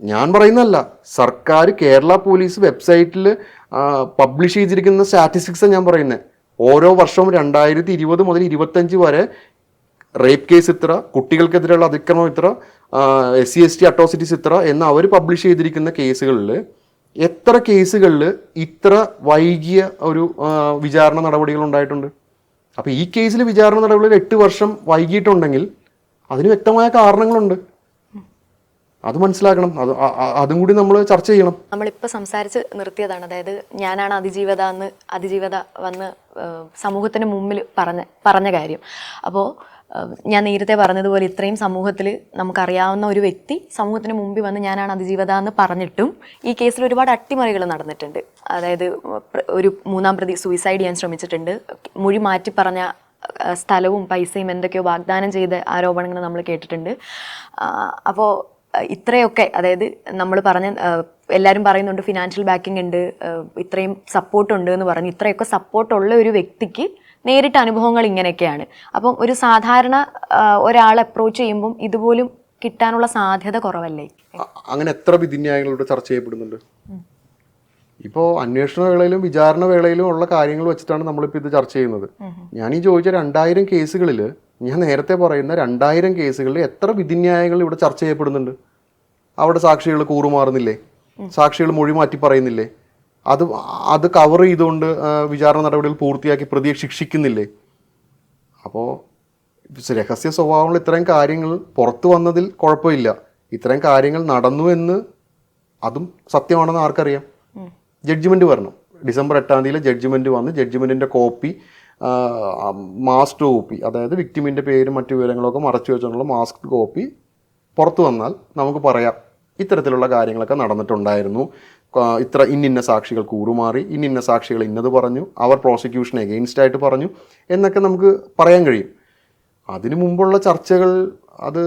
ഞാൻ പറയുന്നതല്ല, സർക്കാർ കേരള പോലീസ് വെബ്സൈറ്റിൽ പബ്ലിഷ് ചെയ്തിരിക്കുന്ന സ്റ്റാറ്റിസ്റ്റിക്സാണ് ഞാൻ പറയുന്നത്. ഓരോ വർഷവും 2020 മുതൽ 25 വരെ റേപ്പ് കേസ് ഇത്ര, കുട്ടികൾക്കെതിരെയുള്ള അതിക്രമം ഇത്ര, SC/ST അട്രോസിറ്റീസ് ഇത്ര എന്ന് അവർ പബ്ലിഷ് ചെയ്തിരിക്കുന്ന കേസുകളിൽ എത്ര കേസുകളിൽ ഇത്ര വൈകിയ ഒരു വിചാരണ നടപടികൾ ഉണ്ടായിട്ടുണ്ട്? അപ്പോൾ ഈ കേസിൽ വിചാരണ നടപടികൾ 8 വർഷം വൈകിയിട്ടുണ്ടെങ്കിൽ അതിന് വ്യക്തമായ കാരണങ്ങളുണ്ട്. അത് മനസ്സിലാക്കണം. അതും കൂടി നമ്മൾ ചർച്ച ചെയ്യണം. നമ്മളിപ്പോൾ സംസാരിച്ച് നിർത്തിയതാണ്, അതായത് ഞാനാണ് അതിജീവിത വന്ന് സമൂഹത്തിന് മുമ്പിൽ പറഞ്ഞ കാര്യം. അപ്പോൾ ഞാൻ നേരത്തെ പറഞ്ഞതുപോലെ ഇത്രയും സമൂഹത്തിൽ നമുക്കറിയാവുന്ന ഒരു വ്യക്തി സമൂഹത്തിന് മുമ്പിൽ വന്ന് ഞാനാണ് അതിജീവിത എന്ന് പറഞ്ഞിട്ടും ഈ കേസിൽ ഒരുപാട് അട്ടിമറികൾ നടന്നിട്ടുണ്ട്. അതായത് ഒരു 3-ാം പ്രതി സൂയിസൈഡ് ചെയ്യാൻ ശ്രമിച്ചിട്ടുണ്ട്. മൊഴി മാറ്റി പറഞ്ഞ സ്ഥലവും പൈസയും എന്തൊക്കെയോ വാഗ്ദാനം ചെയ്ത ആരോപണങ്ങൾ നമ്മൾ കേട്ടിട്ടുണ്ട്. അപ്പോൾ ഇത്രയൊക്കെ, അതായത് നമ്മൾ എല്ലാവരും പറയുന്നുണ്ട് ഫിനാൻഷ്യൽ ബാക്കിംഗ് ഉണ്ട്, ഇത്രയും സപ്പോർട്ട് ഉണ്ട് എന്ന് പറഞ്ഞ്, ഇത്രയൊക്കെ സപ്പോർട്ടുള്ള ഒരു വ്യക്തിക്ക് നേരിട്ട അനുഭവങ്ങൾ ഇങ്ങനെയൊക്കെയാണ്. അപ്പം ഒരു സാധാരണ ഒരാളെ അപ്രോച്ച് ചെയ്യുമ്പം ഇതുപോലും കിട്ടാനുള്ള സാധ്യത കുറവല്ലേ? അങ്ങനെ എത്ര വിധിന്യായങ്ങളോട് ചർച്ച ചെയ്യപ്പെടുന്നുണ്ട്. ഇപ്പോൾ അന്വേഷണ വേളയിലും വിചാരണ വേളയിലും ഉള്ള കാര്യങ്ങൾ വെച്ചിട്ടാണ് നമ്മളിപ്പോൾ ഇത് ചർച്ച ചെയ്യുന്നത്. ഞാൻ ഈ ചോദിച്ച 2000 കേസുകളിൽ, ഞാൻ നേരത്തെ പറയുന്ന 2000 കേസുകളിൽ എത്ര വിധിന്യായങ്ങൾ ഇവിടെ ചർച്ച ചെയ്യപ്പെടുന്നുണ്ട്? അവിടെ സാക്ഷികൾ കൂറുമാറുന്നില്ലേ? സാക്ഷികൾ മൊഴി മാറ്റി പറയുന്നില്ലേ? അത് കവർ ചെയ്തുകൊണ്ട് വിചാരണ നടപടികൾ പൂർത്തിയാക്കി പ്രതിയെ ശിക്ഷിക്കുന്നില്ലേ? അപ്പോൾ രഹസ്യ സ്വഭാവങ്ങൾ ഇത്രയും കാര്യങ്ങൾ പുറത്തു വന്നതിൽ കുഴപ്പമില്ല. ഇത്രയും കാര്യങ്ങൾ നടന്നു എന്ന് അതും സത്യമാണെന്ന് ആർക്കറിയാം? ജഡ്ജ്മെൻറ്റ് വരണം. ഡിസംബർ 8-ാം തീയതി ജഡ്ജ്മെൻറ്റ് വന്ന് ജഡ്ജ്മെൻറ്റിൻ്റെ കോപ്പി, മാസ്ക് കോപ്പി, അതായത് വിക്ടിമിൻ്റെ പേരും മറ്റു വിവരങ്ങളൊക്കെ മറച്ചു വെച്ചുകൊണ്ടുള്ള മാസ്ക് കോപ്പി പുറത്തു വന്നാൽ നമുക്ക് പറയാം ഇത്തരത്തിലുള്ള കാര്യങ്ങളൊക്കെ നടന്നിട്ടുണ്ടായിരുന്നു, ഇന്ന സാക്ഷികൾ കൂറുമാറി, ഇന്ന സാക്ഷികൾ ഇന്നത് പറഞ്ഞു, അവർ പ്രോസിക്യൂഷൻ എഗെയിൻസ്റ്റ് ആയിട്ട് പറഞ്ഞു എന്നൊക്കെ നമുക്ക് പറയാൻ കഴിയും. അതിനു മുമ്പുള്ള ചർച്ചകൾ അത്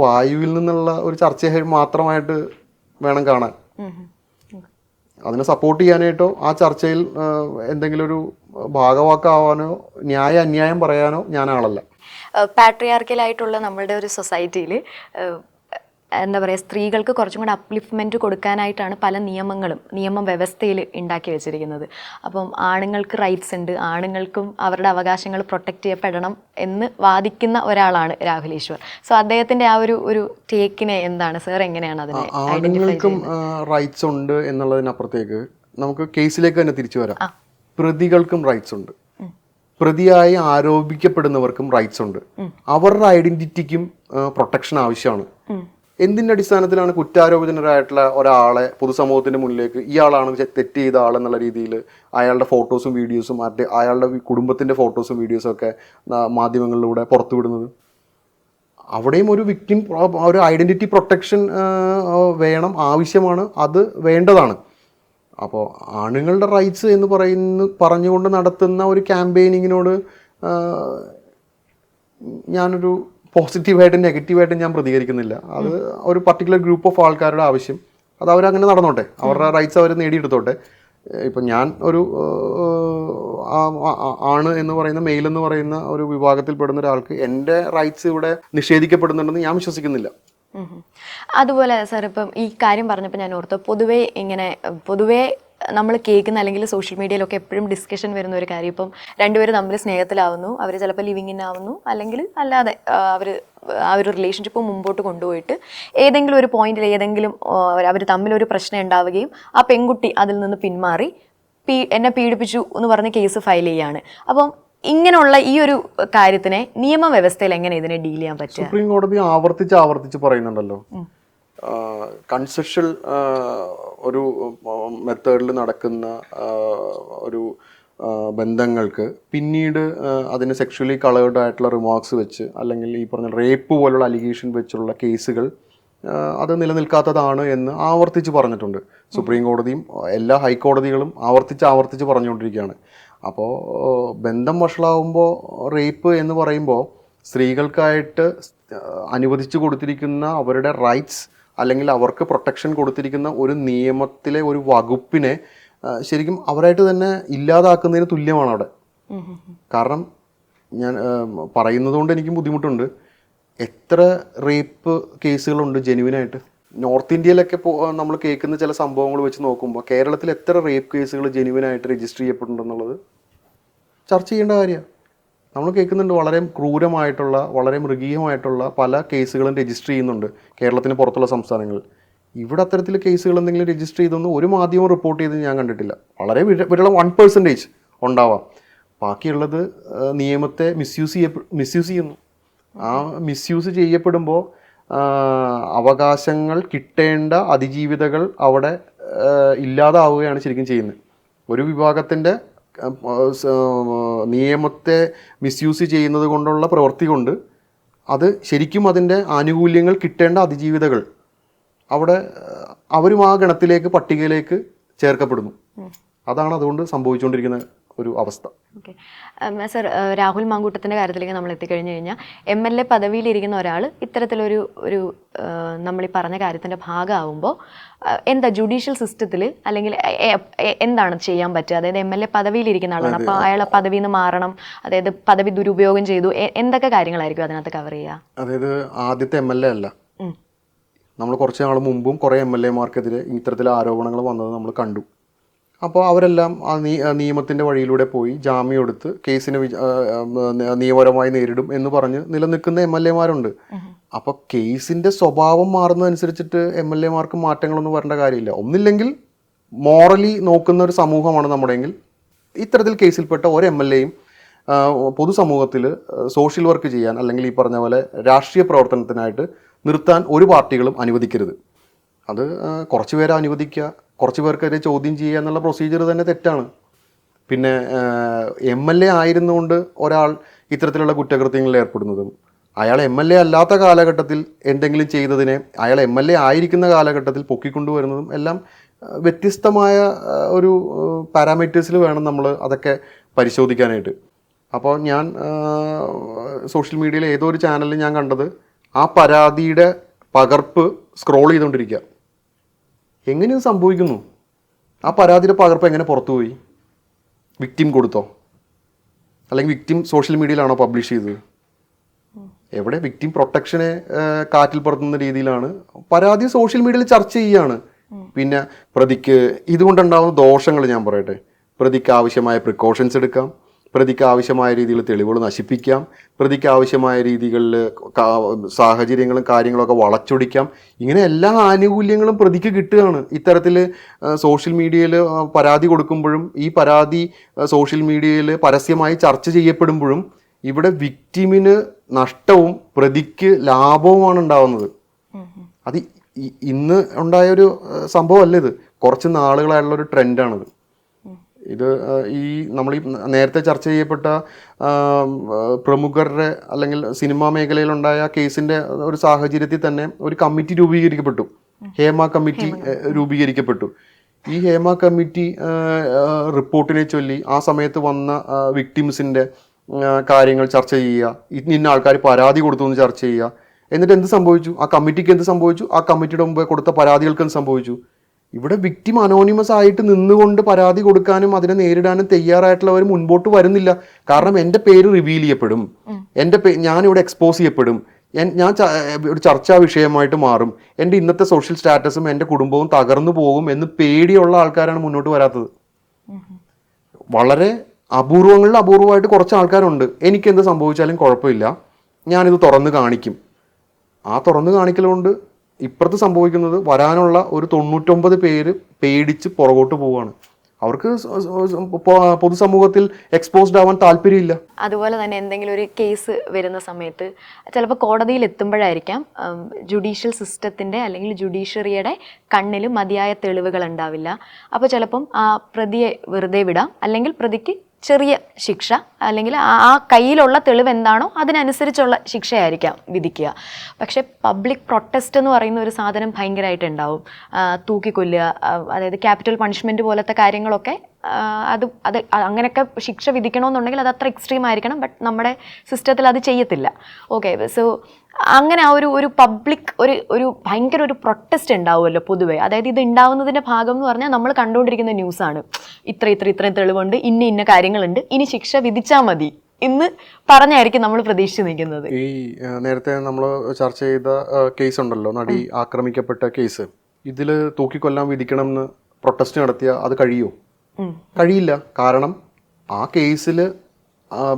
വായുവിൽ നിന്നുള്ള ഒരു ചർച്ച മാത്രമായിട്ട് വേണം കാണാൻ. അതിനെ സപ്പോർട്ട് ചെയ്യാനായിട്ടോ ആ ചർച്ചയിൽ എന്തെങ്കിലും ഒരു ഭാഗവാക്കാവാനോ അന്യായം പറയാനോ ഞാൻ ആളല്ല. പാട്രിയാർക്കലായിട്ടുള്ള നമ്മളുടെ ഒരു സൊസൈറ്റിയിൽ എന്താ പറയുക, സ്ത്രീകൾക്ക് കുറച്ചും കൂടെ അപ്ലിഫ്റ്റ്മെൻറ്റ് കൊടുക്കാനായിട്ടാണ് പല നിയമ വ്യവസ്ഥയിൽ ഉണ്ടാക്കി വെച്ചിരിക്കുന്നത്. അപ്പം ആണുങ്ങൾക്ക് റൈറ്റ്സ് ഉണ്ട്, ആണുങ്ങൾക്കും അവരുടെ അവകാശങ്ങൾ പ്രൊട്ടക്റ്റ് ചെയ്യപ്പെടണം എന്ന് വാദിക്കുന്ന ഒരാളാണ് രാഹുൽ ഈശ്വർ. സോ അദ്ദേഹത്തിൻ്റെ ആ ഒരു ടേക്കിനെ എന്താണ് സാർ, എങ്ങനെയാണ് അതിനെ ആണുങ്ങൾക്കും റൈറ്റ്സ് ഉണ്ട് എന്നുള്ളതിനപ്പുറത്തേക്ക് നമുക്ക് കേസിലേക്ക് തന്നെ തിരിച്ചു വരാം. പ്രതികൾക്കും റൈറ്റ്സ് ഉണ്ട്, പ്രതിയായി ആരോപിക്കപ്പെടുന്നവർക്കും റൈറ്റ്സ് ഉണ്ട്. അവരുടെ ഐഡന്റിറ്റിക്കും പ്രൊട്ടക്ഷൻ ആവശ്യമാണ്. എന്തിൻ്റെ അടിസ്ഥാനത്തിലാണ് കുറ്റാരോപിതനായിട്ടുള്ള ഒരാളെ പൊതുസമൂഹത്തിൻ്റെ മുന്നിലേക്ക് ഇയാളാണ് തെറ്റ് ചെയ്ത ആളെന്നുള്ള രീതിയിൽ അയാളുടെ ഫോട്ടോസും വീഡിയോസും അയാളുടെ കുടുംബത്തിൻ്റെ ഫോട്ടോസും വീഡിയോസും ഒക്കെ മാധ്യമങ്ങളിലൂടെ പുറത്തുവിടുന്നത്? അവിടെയും ഒരു വിക്ടിം ഒരു ഐഡൻറ്റിറ്റി പ്രൊട്ടക്ഷൻ വേണം, ആവശ്യമാണ്, അത് വേണ്ടതാണ്. അപ്പോൾ ആണുങ്ങളുടെ റൈറ്റ്സ് എന്ന് പറഞ്ഞുകൊണ്ട് നടത്തുന്ന ഒരു ക്യാമ്പയിനിങ്ങിനോട് ഞാനൊരു പോസിറ്റീവായിട്ടും നെഗറ്റീവായിട്ടും ഞാൻ പ്രതികരിക്കുന്നില്ല. അത് ഒരു പർട്ടിക്കുലർ ഗ്രൂപ്പ് ഓഫ് ആൾക്കാരുടെ ആവശ്യം, അത് അവരങ്ങനെ നടന്നോട്ടെ, അവരുടെ റൈറ്റ്സ് അവർ നേടിയെടുത്തോട്ടെ. ഇപ്പം ഞാൻ ഒരു ആണ് എന്ന് പറയുന്ന മെയിൽ എന്ന് പറയുന്ന ഒരു വിഭാഗത്തിൽപ്പെടുന്ന ഒരാൾക്ക് എൻ്റെ റൈറ്റ്സ് ഇവിടെ നിഷേധിക്കപ്പെടുന്നുണ്ടെന്ന് ഞാൻ വിശ്വസിക്കുന്നില്ല. അതുപോലെ സാർ, ഇപ്പം ഈ കാര്യം പറഞ്ഞപ്പോൾ ഞാൻ ഓർത്തു, പൊതുവേ നമ്മൾ കേൾക്കുന്ന അല്ലെങ്കിൽ സോഷ്യൽ മീഡിയയിലൊക്കെ എപ്പോഴും ഡിസ്കഷൻ വരുന്ന ഒരു കാര്യം, ഇപ്പം രണ്ടുപേരും തമ്മിൽ സ്നേഹത്തിലാവുന്നു, അവർ ചിലപ്പോൾ ലിവിങ് ഇൻ ആവുന്നു, അല്ലെങ്കിൽ അല്ലാതെ ആ ഒരു റിലേഷൻഷിപ്പ് മുമ്പോട്ട് കൊണ്ടുപോയിട്ട് ഏതെങ്കിലും ഒരു പോയിന്റിൽ അവർ തമ്മിലൊരു പ്രശ്നം ഉണ്ടാവുകയും ആ പെൺകുട്ടി അതിൽ നിന്ന് പിന്മാറി എന്നെ പീഡിപ്പിച്ചു എന്ന് പറഞ്ഞ് കേസ് ഫയൽ ചെയ്യാണ്. അപ്പം ഇങ്ങനെയുള്ള ഈ ഒരു കാര്യത്തിനെ നിയമവ്യവസ്ഥയിൽ എങ്ങനെ ഇതിനെ ഡീൽ ചെയ്യാൻ പറ്റും? സുപ്രീം കോടതി ആവർത്തിച്ച് പറയുന്നുണ്ടല്ലോ, കൺസെഷൽ ഒരു മെത്തേഡിൽ നടക്കുന്ന ഒരു ബന്ധങ്ങൾക്ക് പിന്നീട് അതിന് സെക്ഷലി കളേർഡ് ആയിട്ടുള്ള റിമാർക്സ് വെച്ച് അല്ലെങ്കിൽ ഈ പറഞ്ഞ റേപ്പ് പോലുള്ള അലിഗേഷൻ വെച്ചുള്ള കേസുകൾ അത് നിലനിൽക്കാത്തതാണ് എന്ന് ആവർത്തിച്ച് പറഞ്ഞിട്ടുണ്ട്. സുപ്രീം കോടതിയും എല്ലാ ഹൈക്കോടതികളും ആവർത്തിച്ച് പറഞ്ഞുകൊണ്ടിരിക്കുകയാണ്. അപ്പോൾ ബന്ധം വഷളാവുമ്പോൾ റേപ്പ് എന്ന് പറയുമ്പോൾ സ്ത്രീകൾക്കായിട്ട് അനുവദിച്ചു കൊടുത്തിരിക്കുന്ന അവരുടെ റൈറ്റ്സ് അല്ലെങ്കിൽ അവർക്ക് പ്രൊട്ടക്ഷൻ കൊടുത്തിരിക്കുന്ന ഒരു നിയമത്തിലെ ഒരു വകുപ്പിനെ ശരിക്കും അവരായിട്ട് തന്നെ ഇല്ലാതാക്കുന്നതിന് തുല്യമാണ് അവിടെ. കാരണം ഞാൻ പറയുന്നതുകൊണ്ട് എനിക്ക് ബുദ്ധിമുട്ടുണ്ട്. എത്ര റേപ്പ് കേസുകളുണ്ട് ജെന്യുവിനായിട്ട്? നോർത്ത് ഇന്ത്യയിലൊക്കെ നമ്മൾ കേൾക്കുന്ന ചില സംഭവങ്ങൾ വെച്ച് നോക്കുമ്പോൾ കേരളത്തിൽ എത്ര റേപ്പ് കേസുകൾ ജെന്യുവിനായിട്ട് രജിസ്റ്റർ ചെയ്യപ്പെട്ടിട്ടുണ്ടെന്നുള്ളത് ചർച്ച ചെയ്യേണ്ട കാര്യമാണ്. നമ്മൾ കേൾക്കുന്നുണ്ട് വളരെ ക്രൂരമായിട്ടുള്ള വളരെ മൃഗീയമായിട്ടുള്ള പല കേസുകളും രജിസ്റ്റർ ചെയ്യുന്നുണ്ട് കേരളത്തിന് പുറത്തുള്ള സംസ്ഥാനങ്ങളിൽ. ഇവിടെ അത്തരത്തിൽ കേസുകൾ എന്തെങ്കിലും രജിസ്റ്റർ ചെയ്തൊന്നും ഒരു മാധ്യമം റിപ്പോർട്ട് ചെയ്ത് ഞാൻ കണ്ടിട്ടില്ല. വളരെ വിരളം 1% ഉണ്ടാവാം. ബാക്കിയുള്ളത് നിയമത്തെ മിസ്യൂസ് ചെയ്യുന്നു. ആ മിസ്യൂസ് ചെയ്യപ്പെടുമ്പോൾ അവകാശങ്ങൾ കിട്ടേണ്ട അതിജീവിതകൾ അവിടെ ഇല്ലാതാവുകയാണ് ശരിക്കും ചെയ്യുന്നത്. ഒരു വിഭാഗത്തിൻ്റെ നിയമത്തെ മിസ്യൂസ് ചെയ്യുന്നത് കൊണ്ടുള്ള പ്രവൃത്തി കൊണ്ട് അത് ശരിക്കും അതിൻ്റെ ആനുകൂല്യങ്ങൾ കിട്ടേണ്ട അതിജീവിതകൾ അവിടെ അവരും ആ ഗണത്തിലേക്ക് പട്ടികയിലേക്ക് ചേർക്കപ്പെടുന്നു. അതാണ് അതുകൊണ്ട് സംഭവിച്ചുകൊണ്ടിരിക്കുന്ന ഒരു അവസ്ഥ. ഓക്കെ സർ, രാഹുൽ മാങ്കൂട്ടത്തിൻ്റെ കാര്യത്തിലേക്ക് നമ്മൾ എത്തിക്കഴിഞ്ഞ് കഴിഞ്ഞാൽ MLA പദവിയിലിരിക്കുന്ന ഒരാൾ ഇത്തരത്തിലൊരു നമ്മൾ ഈ പറഞ്ഞ കാര്യത്തിൻ്റെ ഭാഗമാകുമ്പോൾ എന്താ ജുഡീഷ്യൽ സിസ്റ്റത്തിൽ അല്ലെങ്കിൽ എന്താണ് ചെയ്യാൻ പറ്റുക? അതായത് MLA പദവിയിലിരിക്കുന്ന ആളാണ്, അപ്പോൾ അയാൾ പദവിയിൽ നിന്ന് മാറണം, അതായത് പദവി ദുരുപയോഗം ചെയ്തു, എന്തൊക്കെ കാര്യങ്ങളായിരിക്കും അതിനകത്ത് കവർ ചെയ്യുക? അതായത് ആദ്യത്തെ MLA അല്ല, നമ്മൾ കുറച്ച് നാൾ മുമ്പും കുറേ MLA-മാർക്കെതിരെ ഇത്തരത്തിലെ ആരോപണങ്ങൾ വന്നത് നമ്മൾ കണ്ടു. അപ്പോൾ അവരെല്ലാം ആ നിയമത്തിൻ്റെ വഴിയിലൂടെ പോയി ജാമ്യം എടുത്ത് കേസിനെ നിയമപരമായി നേരിടും എന്ന് പറഞ്ഞ് നിലനിൽക്കുന്ന MLA-മാരുണ്ട്. അപ്പോൾ കേസിൻ്റെ സ്വഭാവം മാറുന്നതനുസരിച്ചിട്ട് MLA-മാർക്ക് മാറ്റങ്ങളൊന്നും വരേണ്ട കാര്യമില്ല. ഒന്നില്ലെങ്കിൽ മോറലി നോക്കുന്ന ഒരു സമൂഹമാണ് നമ്മുടെയെങ്കിൽ ഇത്തരത്തിൽ കേസിൽപ്പെട്ട ഒരു MLA-യും പൊതുസമൂഹത്തിൽ സോഷ്യൽ വർക്ക് ചെയ്യാൻ അല്ലെങ്കിൽ ഈ പറഞ്ഞ പോലെ രാഷ്ട്രീയ പ്രവർത്തനത്തിനായിട്ട് നിർത്താൻ ഒരു പാർട്ടികളും അനുവദിക്കരുത്. അത് കുറച്ച് പേരെ അനുവദിക്കുക, കുറച്ച് പേർക്കെതിരെ ചോദ്യം ചെയ്യുക എന്നുള്ള പ്രൊസീജിയർ തന്നെ തെറ്റാണ്. പിന്നെ MLA ആയിരുന്നുകൊണ്ട് ഒരാൾ ഇത്തരത്തിലുള്ള കുറ്റകൃത്യങ്ങളിൽ ഏർപ്പെടുന്നതും അയാൾ MLA അല്ലാത്ത കാലഘട്ടത്തിൽ എന്തെങ്കിലും ചെയ്തതിനെ അയാൾ MLA ആയിരിക്കുന്ന കാലഘട്ടത്തിൽ പൊക്കിക്കൊണ്ടുവരുന്നതും എല്ലാം വ്യത്യസ്തമായ ഒരു പാരാമീറ്റേഴ്സിൽ വേണം നമ്മൾ അതൊക്കെ പരിശോധിക്കാനായിട്ട്. അപ്പോൾ ഞാൻ സോഷ്യൽ മീഡിയയിൽ ഏതോ ഒരു ചാനലിൽ ഞാൻ കണ്ടത് ആ പരാതിയുടെ പകർപ്പ് സ്ക്രോൾ ചെയ്തുകൊണ്ടിരിക്കുക. എങ്ങനെ ഇത് സംഭവിക്കുന്നു? ആ പരാതിയുടെ പകർപ്പ് എങ്ങനെ പുറത്തുപോയി? വിക്ടിം കൊടുത്തോ? അല്ലെങ്കിൽ വിക്ടിം സോഷ്യൽ മീഡിയയിലാണോ പബ്ലിഷ് ചെയ്തത്? എവിടെ? വിക്ടിം പ്രൊട്ടക്ഷനെ കാറ്റിൽ പറത്തുന്ന രീതിയിലാണ് പരാതി സോഷ്യൽ മീഡിയയിൽ ചർച്ച ചെയ്യുകയാണ്. പിന്നെ പ്രതിക്ക് ഇതുകൊണ്ടുണ്ടാകുന്ന ദോഷങ്ങൾ ഞാൻ പറയട്ടെ. പ്രതിക്ക് ആവശ്യമായ പ്രിക്കോഷൻസ് എടുക്കാം, പ്രതിക്ക് ആവശ്യമായ രീതിയിൽ തെളിവുകൾ നശിപ്പിക്കാം, പ്രതിക്ക് ആവശ്യമായ രീതികളിൽ സാഹചര്യങ്ങളും കാര്യങ്ങളൊക്കെ വളച്ചൊടിക്കാം. ഇങ്ങനെ എല്ലാ ആനുകൂല്യങ്ങളും പ്രതിക്ക് കിട്ടുകയാണ്. ഇത്തരത്തിൽ സോഷ്യൽ മീഡിയയിൽ പരാതി കൊടുക്കുമ്പോഴും ഈ പരാതി സോഷ്യൽ മീഡിയയിൽ പരസ്യമായി ചർച്ച ചെയ്യപ്പെടുമ്പോഴും ഇവിടെ വിക്ടിമിന് നഷ്ടവും പ്രതിക്ക് ലാഭവുമാണ് ഉണ്ടാവുന്നത്. അത് ഇന്ന് ഉണ്ടായൊരു സംഭവമല്ല, ഇത് കുറച്ച് നാളുകളായിട്ടുള്ളൊരു ട്രെൻഡാണിത്. ഇത് ഈ നമ്മൾ ഈ നേരത്തെ ചർച്ച ചെയ്യപ്പെട്ട പ്രമുഖരുടെ അല്ലെങ്കിൽ സിനിമാ മേഖലയിലുണ്ടായ കേസിൻ്റെ ഒരു സാഹചര്യത്തിൽ തന്നെ ഒരു കമ്മിറ്റി രൂപീകരിക്കപ്പെട്ടു, ഹേമ കമ്മിറ്റി രൂപീകരിക്കപ്പെട്ടു. ഈ ഹേമ കമ്മിറ്റി റിപ്പോർട്ടിനെ ചൊല്ലി ആ സമയത്ത് വന്ന വിക്ടിംസിൻ്റെ കാര്യങ്ങൾ ചർച്ച ചെയ്യുക, ഇന്ന ആൾക്കാർ പരാതി കൊടുത്തു എന്ന് ചർച്ച ചെയ്യുക. എന്നിട്ട് എന്ത് സംഭവിച്ചു? ആ കമ്മിറ്റിക്ക് എന്ത് സംഭവിച്ചു? ആ കമ്മിറ്റിയുടെ മുമ്പ് കൊടുത്ത പരാതികൾക്ക് എന്ത് സംഭവിച്ചു? ഇവിടെ വിക്ടിം അനോണിമസ് ആയിട്ട് നിന്നുകൊണ്ട് പരാതി കൊടുക്കാനും അതിനെ നേരിടാനും തയ്യാറായിട്ടുള്ളവർ മുൻപോട്ട് വരുന്നില്ല. കാരണം എൻ്റെ പേര് റിവീൽ ചെയ്യപ്പെടും, ഞാനിവിടെ എക്സ്പോസ് ചെയ്യപ്പെടും, ഞാൻ ഒരു ചർച്ചാ വിഷയമായിട്ട് മാറും, എൻ്റെ ഇന്നത്തെ സോഷ്യൽ സ്റ്റാറ്റസും എൻ്റെ കുടുംബവും തകർന്നു പോകും എന്ന് പേടിയുള്ള ആൾക്കാരാണ് മുന്നോട്ട് വരാത്തത്. വളരെ അപൂർവമായിട്ട് കുറച്ച് ആൾക്കാരുണ്ട്, എനിക്കെന്ത് സംഭവിച്ചാലും കുഴപ്പമില്ല, ഞാനിത് തുറന്ന് കാണിക്കും. ആ തുറന്ന് കാണിക്കലുകൊണ്ട് ഇപ്പുറത്ത് സംഭവിക്കുന്നത് വരാനുള്ള ഒരു 99 പേര് പേടിച്ച് പുറകോട്ട് പോവുകയാണ്. അവർക്ക് പൊതുസമൂഹത്തിൽ എക്സ്പോസ്ഡ് ആവാൻ താല്പര്യമില്ല. അതുപോലെ തന്നെ എന്തെങ്കിലും ഒരു കേസ് വരുന്ന സമയത്ത് ചിലപ്പോൾ കോടതിയിൽ എത്തുമ്പോഴായിരിക്കാം ജുഡീഷ്യൽ സിസ്റ്റത്തിൻ്റെ അല്ലെങ്കിൽ ജുഡീഷ്യറിയുടെ കണ്ണിൽ മതിയായ തെളിവുകൾ ഉണ്ടാവില്ല. അപ്പോൾ ചിലപ്പം ആ പ്രതിയെ വെറുതെ വിടാം, അല്ലെങ്കിൽ പ്രതിക്ക് ചെറിയ ശിക്ഷ അല്ലെങ്കിൽ ആ കയ്യിലുള്ള തെളിവ് എന്താണോ അതിനനുസരിച്ചുള്ള ശിക്ഷയായിരിക്കാം വിധിക്കുക. പക്ഷേ പബ്ലിക് പ്രൊട്ടസ്റ്റ് എന്ന് പറയുന്ന ഒരു സാധനം ഭയങ്കരമായിട്ടുണ്ടാവും. തൂക്കിക്കൊല്ലുക, അതായത് ക്യാപിറ്റൽ പണിഷ്മെൻറ്റ് പോലത്തെ കാര്യങ്ങളൊക്കെ അത് അങ്ങനെയൊക്കെ ശിക്ഷ വിധിക്കണമെന്നുണ്ടെങ്കിൽ അത് അത്ര എക്സ്ട്രീം ആയിരിക്കണം. ബട്ട് നമ്മുടെ സിസ്റ്റത്തിൽ അത് ചെയ്യത്തില്ല. ഓക്കെ, സോ അങ്ങനെ ആ ഒരു പബ്ലിക് ഒരു ഭയങ്കര ഒരു പ്രൊട്ടസ്റ്റ് ഉണ്ടാവുമല്ലോ പൊതുവെ. അതായത് ഇത് ഉണ്ടാവുന്നതിൻ്റെ ഭാഗം എന്ന് പറഞ്ഞാൽ നമ്മൾ കണ്ടുകൊണ്ടിരിക്കുന്ന ന്യൂസാണ്, ഇത്രയും തെളിവുണ്ട്, ഇന്ന കാര്യങ്ങളുണ്ട്, ഇനി ശിക്ഷ വിധിച്ചാൽ മതി എന്ന് പറഞ്ഞായിരിക്കും നമ്മൾ പ്രതീക്ഷിച്ച് നിൽക്കുന്നത്. ഈ നേരത്തെ നമ്മൾ ചർച്ച ചെയ്ത കേസ് ഉണ്ടല്ലോ, നടി ആക്രമിക്കപ്പെട്ട കേസ്, ഇതിൽ തൂക്കിക്കൊല്ലാൻ വിധിക്കണം എന്ന് പ്രൊട്ടസ്റ്റ് നടത്തിയ അത് കഴിയുമോ? കഴിയില്ല. കാരണം ആ കേസിൽ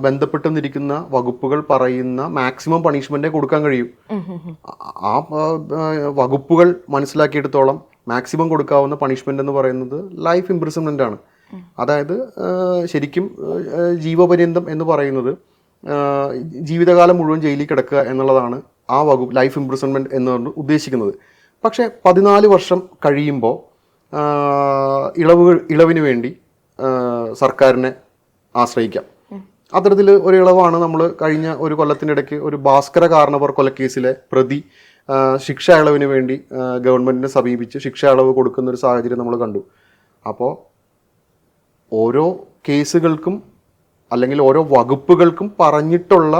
ബന്ധപ്പെട്ട് നിന്നിരിക്കുന്ന വകുപ്പുകൾ പറയുന്ന മാക്സിമം പണിഷ്മെന്റേ കൊടുക്കാൻ കഴിയും. ആ വകുപ്പുകൾ മനസ്സിലാക്കിയെടുത്തോളം മാക്സിമം കൊടുക്കാവുന്ന പണിഷ്മെന്റ് എന്ന് പറയുന്നത് ലൈഫ് ഇംപ്രിസൺമെന്റ് ആണ്. അതായത് ശരിക്കും ജീവപര്യന്തം എന്ന് പറയുന്നത് ജീവിതകാലം മുഴുവൻ ജയിലിൽ കിടക്കുക എന്നുള്ളതാണ് ആ വകുപ്പ് ലൈഫ് ഇംപ്രിസൺമെന്റ് എന്ന് ഉദ്ദേശിക്കുന്നത്. പക്ഷേ 14 വർഷം കഴിയുമ്പോൾ ഇളവിന് വേണ്ടി സർക്കാരിനെ ആശ്രയിക്കാം. അത്തരത്തിൽ ഒരു ഇളവാണ് നമ്മൾ കഴിഞ്ഞ ഒരു കൊല്ലത്തിനിടയ്ക്ക് ഒരു ഭാസ്കര കാർണവർ കൊലക്കേസിലെ പ്രതി ശിക്ഷ ഇളവിന് വേണ്ടി ഗവൺമെൻറ്റിനെ സമീപിച്ച് ശിക്ഷ ഇളവ് കൊടുക്കുന്ന ഒരു സാഹചര്യം നമ്മൾ കണ്ടു. അപ്പോൾ ഓരോ കേസുകൾക്കും അല്ലെങ്കിൽ ഓരോ വകുപ്പുകൾക്കും പറഞ്ഞിട്ടുള്ള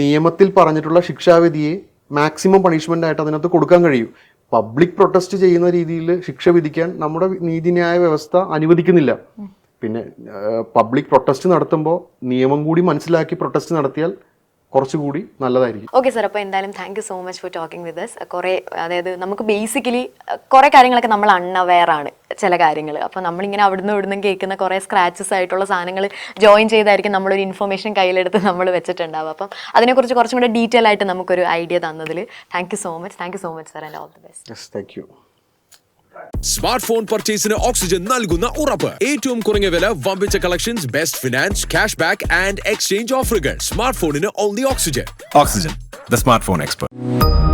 നിയമത്തിൽ പറഞ്ഞിട്ടുള്ള ശിക്ഷാവിധിയെ മാക്സിമം പണിഷ്മെൻ്റ് ആയിട്ട് അതിനകത്ത് കൊടുക്കാൻ കഴിയും. പബ്ലിക് പ്രൊട്ടസ്റ്റ് ചെയ്യുന്ന രീതിയിൽ ശിക്ഷ വിധിക്കാൻ നമ്മുടെ നീതിന്യായ വ്യവസ്ഥ അനുവദിക്കുന്നില്ല. പിന്നെ പബ്ലിക് പ്രൊട്ടസ്റ്റ് നടത്തുമ്പോൾ നിയമം കൂടി മനസ്സിലാക്കി പ്രൊട്ടസ്റ്റ് നടത്തിയാൽ കുറച്ചുകൂടി നല്ലതായിരിക്കും. ഓക്കെ സാർ, അപ്പോൾ എന്തായാലും thank you so much for talking with us. കുറേ അതായത് നമുക്ക് ബേസിക്കലി കുറേ കാര്യങ്ങളൊക്കെ നമ്മൾ അൺഅവെയർ ആണ് ചില കാര്യങ്ങൾ. അപ്പോൾ നമ്മളിങ്ങനെ അവിടുന്ന് ഇവിടുന്ന് കേൾക്കുന്ന കുറേ സ്ക്രാച്ചസ് ആയിട്ടുള്ള സാധനങ്ങൾ ജോയിൻ ചെയ്തായിരിക്കും നമ്മളൊരു ഇൻഫർമേഷൻ കയ്യിലെടുത്ത് നമ്മൾ വെച്ചിട്ടുണ്ടാവും. അപ്പം അതിനെക്കുറിച്ച് കുറച്ചും കൂടെ ഡീറ്റെയിൽ ആയിട്ട് നമുക്കൊരു ഐഡിയ തന്നതിൽ thank you so much sir, and all the best. Yes, thank you. Smartphone പർച്ചേസിന് ഓക്സിജൻ നൽകുന്ന ഉറപ്പ്. ഏറ്റവും കുറഞ്ഞ വില, വമ്പിച്ച collections, best finance, cash back and exchange ഓഫറുകൾ. സ്മാർട്ട് ഫോണിന് only oxygen. Oxygen, the smartphone expert.